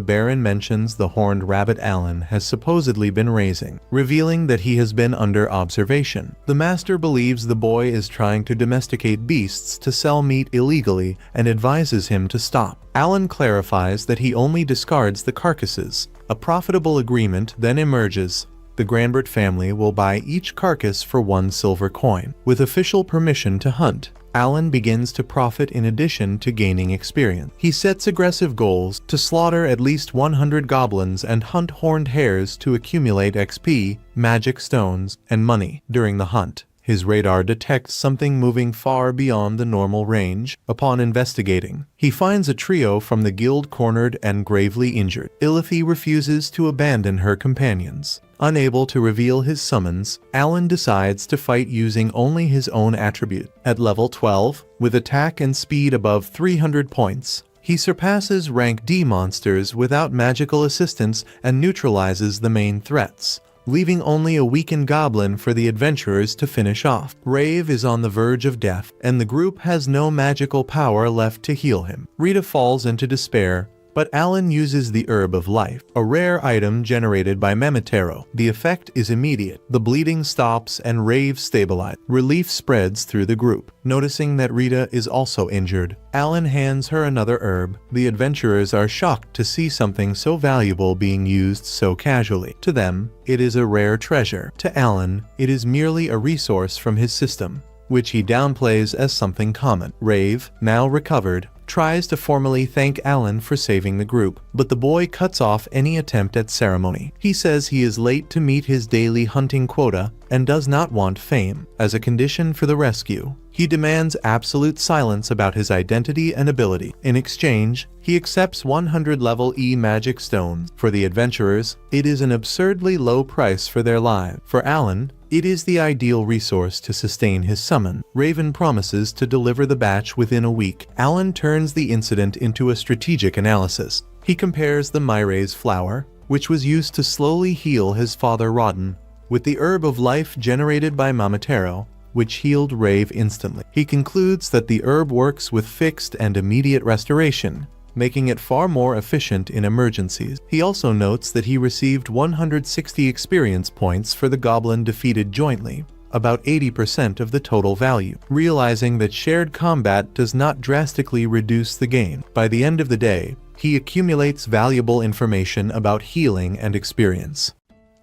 Baron mentions the horned rabbit Alan has supposedly been raising, revealing that he has been under observation. The Master believes the boy is trying to domesticate beasts to sell meat illegally and advises him to stop. Alan clarifies that he only discards the carcasses. A profitable agreement then emerges. The Granbert family will buy each carcass for 1 silver coin. With official permission to hunt, Alan begins to profit in addition to gaining experience. He sets aggressive goals to slaughter at least 100 goblins and hunt horned hares to accumulate XP, magic stones, and money. During the hunt, his radar detects something moving far beyond the normal range. Upon investigating, he finds a trio from the guild cornered and gravely injured. Ilithy refuses to abandon her companions. Unable to reveal his summons, Alan decides to fight using only his own attribute. At level 12, with attack and speed above 300 points, he surpasses rank D monsters without magical assistance and neutralizes the main threats, leaving only a weakened goblin for the adventurers to finish off. Rave is on the verge of death, and the group has no magical power left to heal him. Rita falls into despair, but Alan uses the Herb of Life, a rare item generated by Memetero. The effect is immediate. The bleeding stops and Rave stabilizes. Relief spreads through the group. Noticing that Rita is also injured, Alan hands her another herb. The adventurers are shocked to see something so valuable being used so casually. To them, it is a rare treasure. To Alan, it is merely a resource from his system, which he downplays as something common. Rave, now recovered, tries to formally thank Alan for saving the group, but the boy cuts off any attempt at ceremony. He says he is late to meet his daily hunting quota and does not want fame. As a condition for the rescue, he demands absolute silence about his identity and ability. In exchange, he accepts 100 level E magic stones. For the adventurers, it is an absurdly low price for their lives. For Alan, it is the ideal resource to sustain his summon. Raven promises to deliver the batch within a week. Alan turns the incident into a strategic analysis. He compares the Myra's flower, which was used to slowly heal his father Rodden, with the Herb of Life generated by Mamatero, which healed Rave instantly. He concludes that the herb works with fixed and immediate restoration, making it far more efficient in emergencies. He also notes that he received 160 experience points for the goblin defeated jointly, about 80% of the total value. Realizing that shared combat does not drastically reduce the gain, by the end of the day, he accumulates valuable information about healing and experience.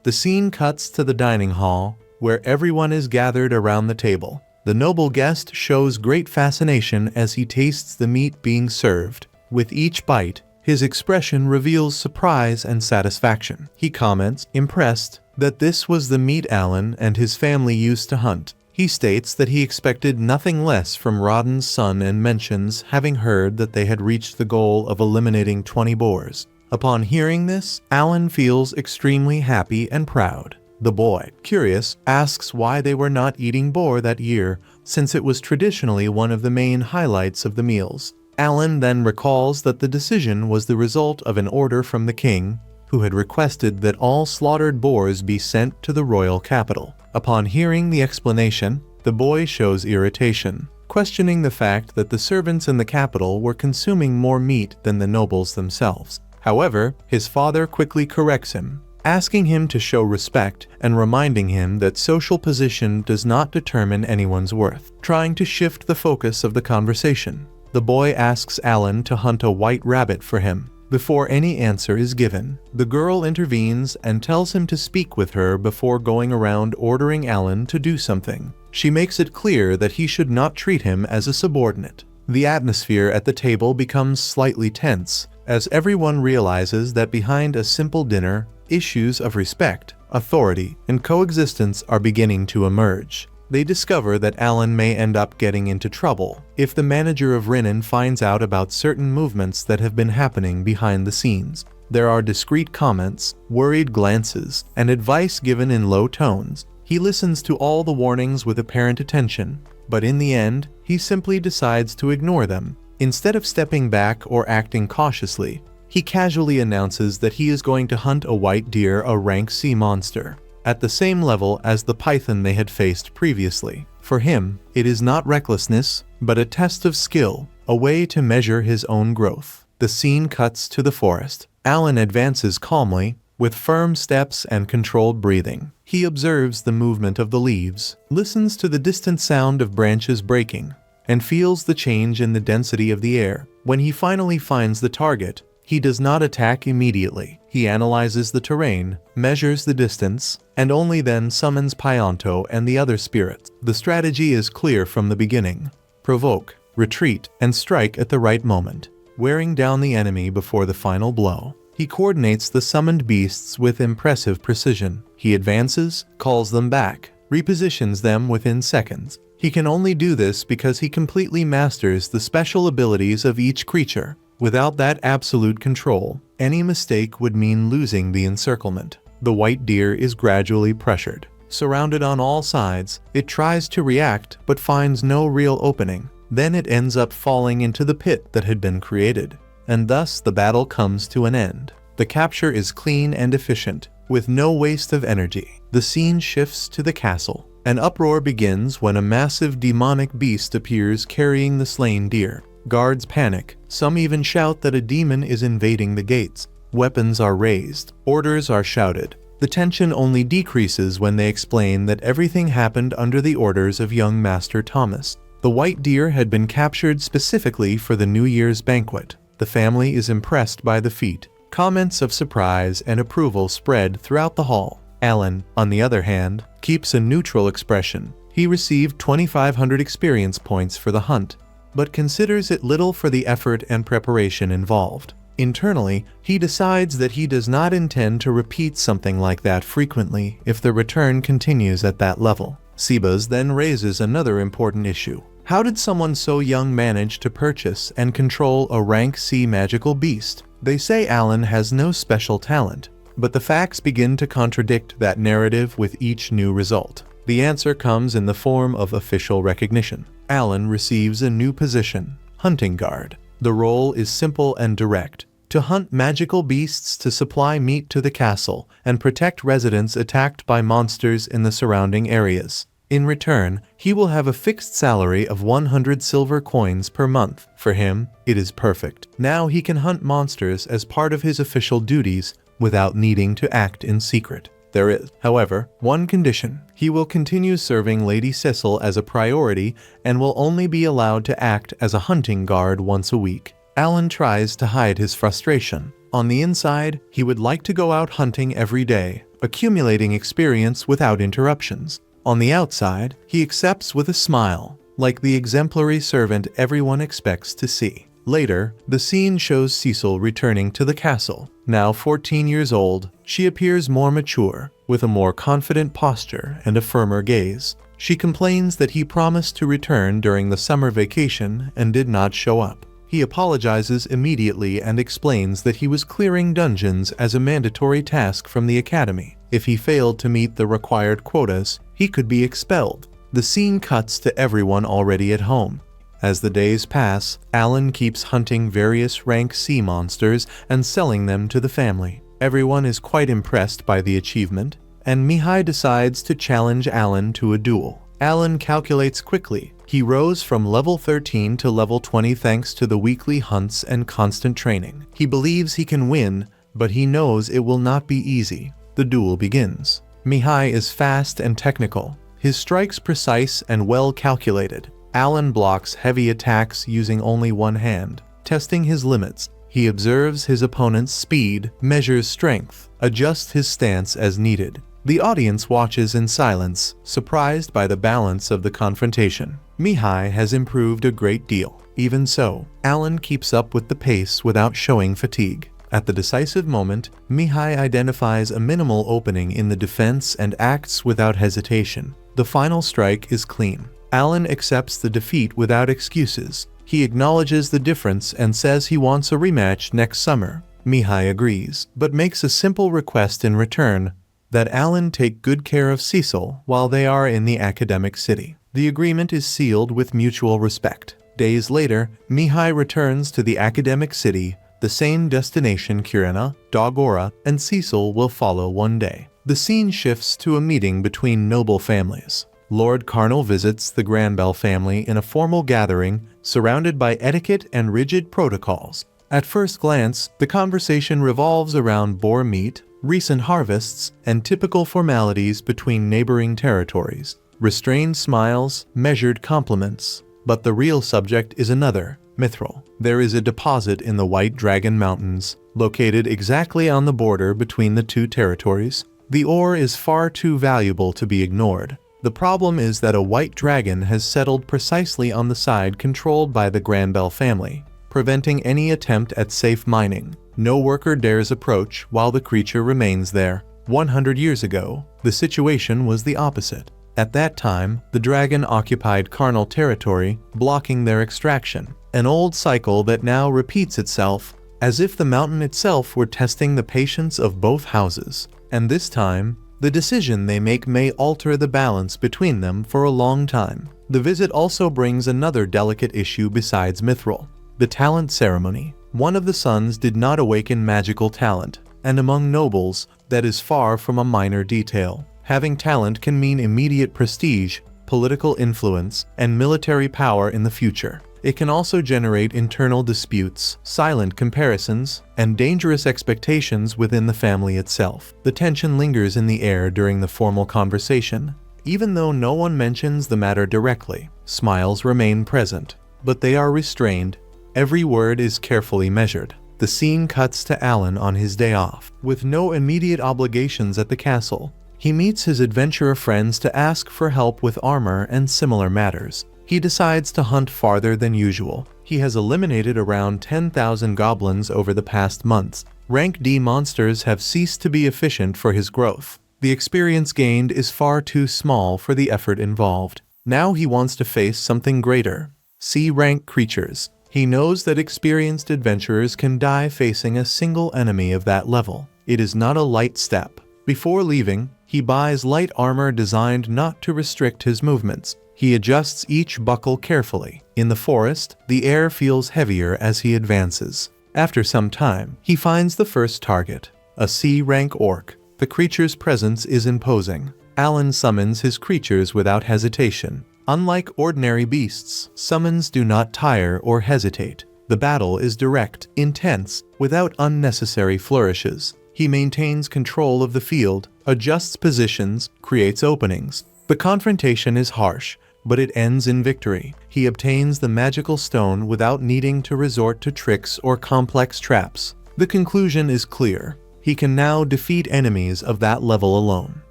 The scene cuts to the dining hall, where everyone is gathered around the table. The noble guest shows great fascination as he tastes the meat being served. With each bite, His expression reveals surprise and satisfaction. He comments, impressed, that this was the meat Alan and his family used to hunt. He states that he expected nothing less from Rodden's son and mentions having heard that they had reached the goal of eliminating 20 boars. Upon hearing this, Alan feels extremely happy and proud. The boy, curious, asks why they were not eating boar that year, since it was traditionally one of the main highlights of the meals. Alan then recalls that the decision was the result of an order from the king, who had requested that all slaughtered boars be sent to the royal capital. Upon hearing the explanation, the boy shows irritation, questioning the fact that the servants in the capital were consuming more meat than the nobles themselves. However, his father quickly corrects him, asking him to show respect and reminding him that social position does not determine anyone's worth, trying to shift the focus of the conversation. The boy asks Alan to hunt a white rabbit for him. Before any answer is given, the girl intervenes and tells him to speak with her before going around ordering Alan to do something. She makes it clear that he should not treat him as a subordinate. The atmosphere at the table becomes slightly tense, as everyone realizes that behind a simple dinner, issues of respect, authority, and coexistence are beginning to emerge. They discover that Alan may end up getting into trouble if the manager of Rinnan finds out about certain movements that have been happening behind the scenes. There are discreet comments, worried glances, and advice given in low tones. He listens to all the warnings with apparent attention, but in the end, he simply decides to ignore them. Instead of stepping back or acting cautiously, he casually announces that he is going to hunt a white deer, a rank C monster, at the same level as the python they had faced previously. For him, it is not recklessness, but a test of skill, a way to measure his own growth. The scene cuts to the forest. Alan advances calmly, with firm steps and controlled breathing. He observes the movement of the leaves, listens to the distant sound of branches breaking, and feels the change in the density of the air. When he finally finds the target, he does not attack immediately. He analyzes the terrain, measures the distance, and only then summons Pionto and the other spirits. The strategy is clear from the beginning: provoke, retreat, and strike at the right moment, wearing down the enemy before the final blow. He coordinates the summoned beasts with impressive precision. He advances, calls them back, repositions them within seconds. He can only do this because he completely masters the special abilities of each creature. Without that absolute control, any mistake would mean losing the encirclement. The white deer is gradually pressured. Surrounded on all sides, it tries to react but finds no real opening. Then it ends up falling into the pit that had been created, and thus the battle comes to an end. The capture is clean and efficient, with no waste of energy. The scene shifts to the castle. An uproar begins when a massive demonic beast appears carrying the slain deer. Guards panic. Some even shout that a demon is invading the gates. Weapons are raised. Orders are shouted. The tension only decreases when they explain that everything happened under the orders of young Master Thomas. The white deer had been captured specifically for the New Year's banquet. The family is impressed by the feat. Comments of surprise and approval spread throughout the hall. Alan, on the other hand, keeps a neutral expression. He received 2,500 experience points for the hunt, but considers it little for the effort and preparation involved. Internally, he decides that he does not intend to repeat something like that frequently if the return continues at that level. Sebas then raises another important issue. How did someone so young manage to purchase and control a rank C magical beast? They say Alan has no special talent, but the facts begin to contradict that narrative with each new result. The answer comes in the form of official recognition. Alan receives a new position, Hunting Guard. The role is simple and direct: to hunt magical beasts to supply meat to the castle and protect residents attacked by monsters in the surrounding areas. In return, he will have a fixed salary of 100 silver coins per month. For him, it is perfect. Now he can hunt monsters as part of his official duties without needing to act in secret. There is, however, one condition. He will continue serving Lady Cecil as a priority and will only be allowed to act as a hunting guard once a week. Alan tries to hide his frustration. On the inside, he would like to go out hunting every day, accumulating experience without interruptions. On the outside, he accepts with a smile, like the exemplary servant everyone expects to see. Later, the scene shows Cecil returning to the castle. Now 14 years old, she appears more mature, with a more confident posture and a firmer gaze. She complains that he promised to return during the summer vacation and did not show up. He apologizes immediately and explains that he was clearing dungeons as a mandatory task from the academy. If he failed to meet the required quotas, he could be expelled. The scene cuts to everyone already at home. As the days pass, Alan keeps hunting various rank sea monsters and selling them to the family. Everyone is quite impressed by the achievement, and Mihai decides to challenge Alan to a duel. Alan calculates quickly. He rose from level 13 to level 20 thanks to the weekly hunts and constant training. He believes he can win, but he knows it will not be easy. The duel begins. Mihai is fast and technical, his strikes precise and well calculated. Alan blocks heavy attacks using only one hand, testing his limits. He observes his opponent's speed, measures strength, adjusts his stance as needed. The audience watches in silence, surprised by the balance of the confrontation. Mihai has improved a great deal. Even so, Alan keeps up with the pace without showing fatigue. At the decisive moment, Mihai identifies a minimal opening in the defense and acts without hesitation. The final strike is clean. Alan accepts the defeat without excuses. He acknowledges the difference and says he wants a rematch next summer. Mihai agrees, but makes a simple request in return: that Alan take good care of Cecil while they are in the academic city. The agreement is sealed with mutual respect. Days later, Mihai returns to the academic city, the same destination Kirena, Dogora, and Cecil will follow one day. The scene shifts to a meeting between noble families. Lord Carnal visits the Granbell family in a formal gathering, surrounded by etiquette and rigid protocols. At first glance, the conversation revolves around boar meat, recent harvests, and typical formalities between neighboring territories. Restrained smiles, measured compliments. But the real subject is another: mithril. There is a deposit in the White Dragon Mountains, located exactly on the border between the two territories. The ore is far too valuable to be ignored. The problem is that a white dragon has settled precisely on the side controlled by the Granbell family, preventing any attempt at safe mining. No worker dares approach while the creature remains there. 100 years ago, the situation was the opposite. At that time, the dragon occupied carnal territory, blocking their extraction. An old cycle that now repeats itself, as if the mountain itself were testing the patience of both houses. And this time, the decision they make may alter the balance between them for a long time. The visit also brings another delicate issue besides mithril: the talent ceremony. One of the sons did not awaken magical talent, and among nobles, that is far from a minor detail. Having talent can mean immediate prestige, political influence, and military power in the future. It can also generate internal disputes, silent comparisons, and dangerous expectations within the family itself. The tension lingers in the air during the formal conversation. Even though no one mentions the matter directly, smiles remain present, but they are restrained. Every word is carefully measured. The scene cuts to Alan on his day off. With no immediate obligations at the castle, he meets his adventurer friends to ask for help with armor and similar matters. He decides to hunt farther than usual. He has eliminated around 10,000 goblins over the past months. Rank D monsters have ceased to be efficient for his growth. The experience gained is far too small for the effort involved. Now he wants to face something greater: C-rank creatures. He knows that experienced adventurers can die facing a single enemy of that level. It is not a light step. Before leaving, he buys light armor designed not to restrict his movements. He adjusts each buckle carefully. In the forest, the air feels heavier as he advances. After some time, he finds the first target, a C-rank orc. The creature's presence is imposing. Alan summons his creatures without hesitation. Unlike ordinary beasts, summons do not tire or hesitate. The battle is direct, intense, without unnecessary flourishes. He maintains control of the field, adjusts positions, creates openings. The confrontation is harsh, but it ends in victory. He obtains the magical stone without needing to resort to tricks or complex traps. The conclusion is clear. He can now defeat enemies of that level alone.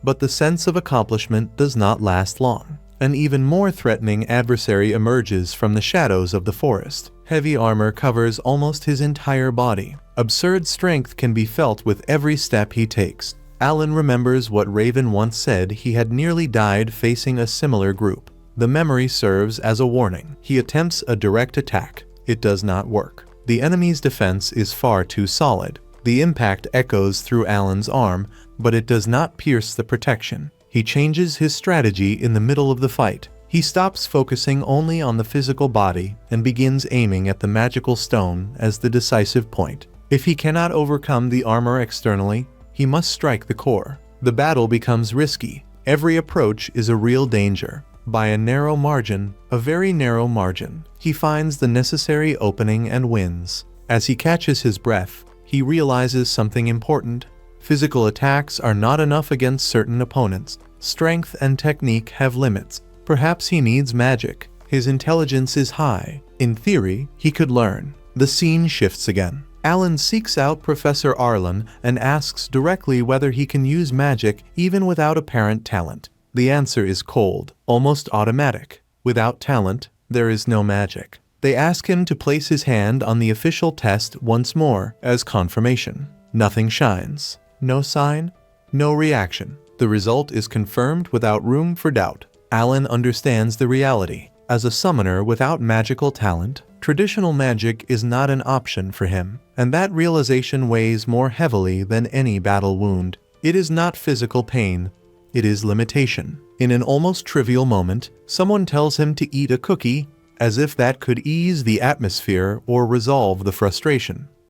But the sense of accomplishment does not last long. An even more threatening adversary emerges from the shadows of the forest. Heavy armor covers almost his entire body. Absurd strength can be felt with every step he takes. Alan remembers what Raven once said. He had nearly died facing a similar group. The memory serves as a warning. He attempts a direct attack. It does not work. The enemy's defense is far too solid. The impact echoes through Alan's arm, but it does not pierce the protection. He changes his strategy in the middle of the fight. He stops focusing only on the physical body and begins aiming at the magical stone as the decisive point. If he cannot overcome the armor externally, he must strike the core. The battle becomes risky. Every approach is a real danger. By a narrow margin, a very narrow margin, he finds the necessary opening and wins. As he catches his breath, he realizes something important. Physical attacks are not enough against certain opponents. Strength and technique have limits. Perhaps he needs magic. His intelligence is high. In theory, he could learn. The scene shifts again. Alan seeks out Professor Arlen and asks directly whether he can use magic even without apparent talent. The answer is cold, almost automatic. Without talent, there is no magic. They ask him to place his hand on the official test once more as confirmation. Nothing shines. No sign, no reaction. The result is confirmed without room for doubt. Alan understands the reality. As a summoner without magical talent, traditional magic is not an option for him, and that realization weighs more heavily than any battle wound. It is not physical pain, it is limitation. In an almost trivial moment, someone tells him to eat a cookie, as if that could ease the atmosphere or resolve the frustration.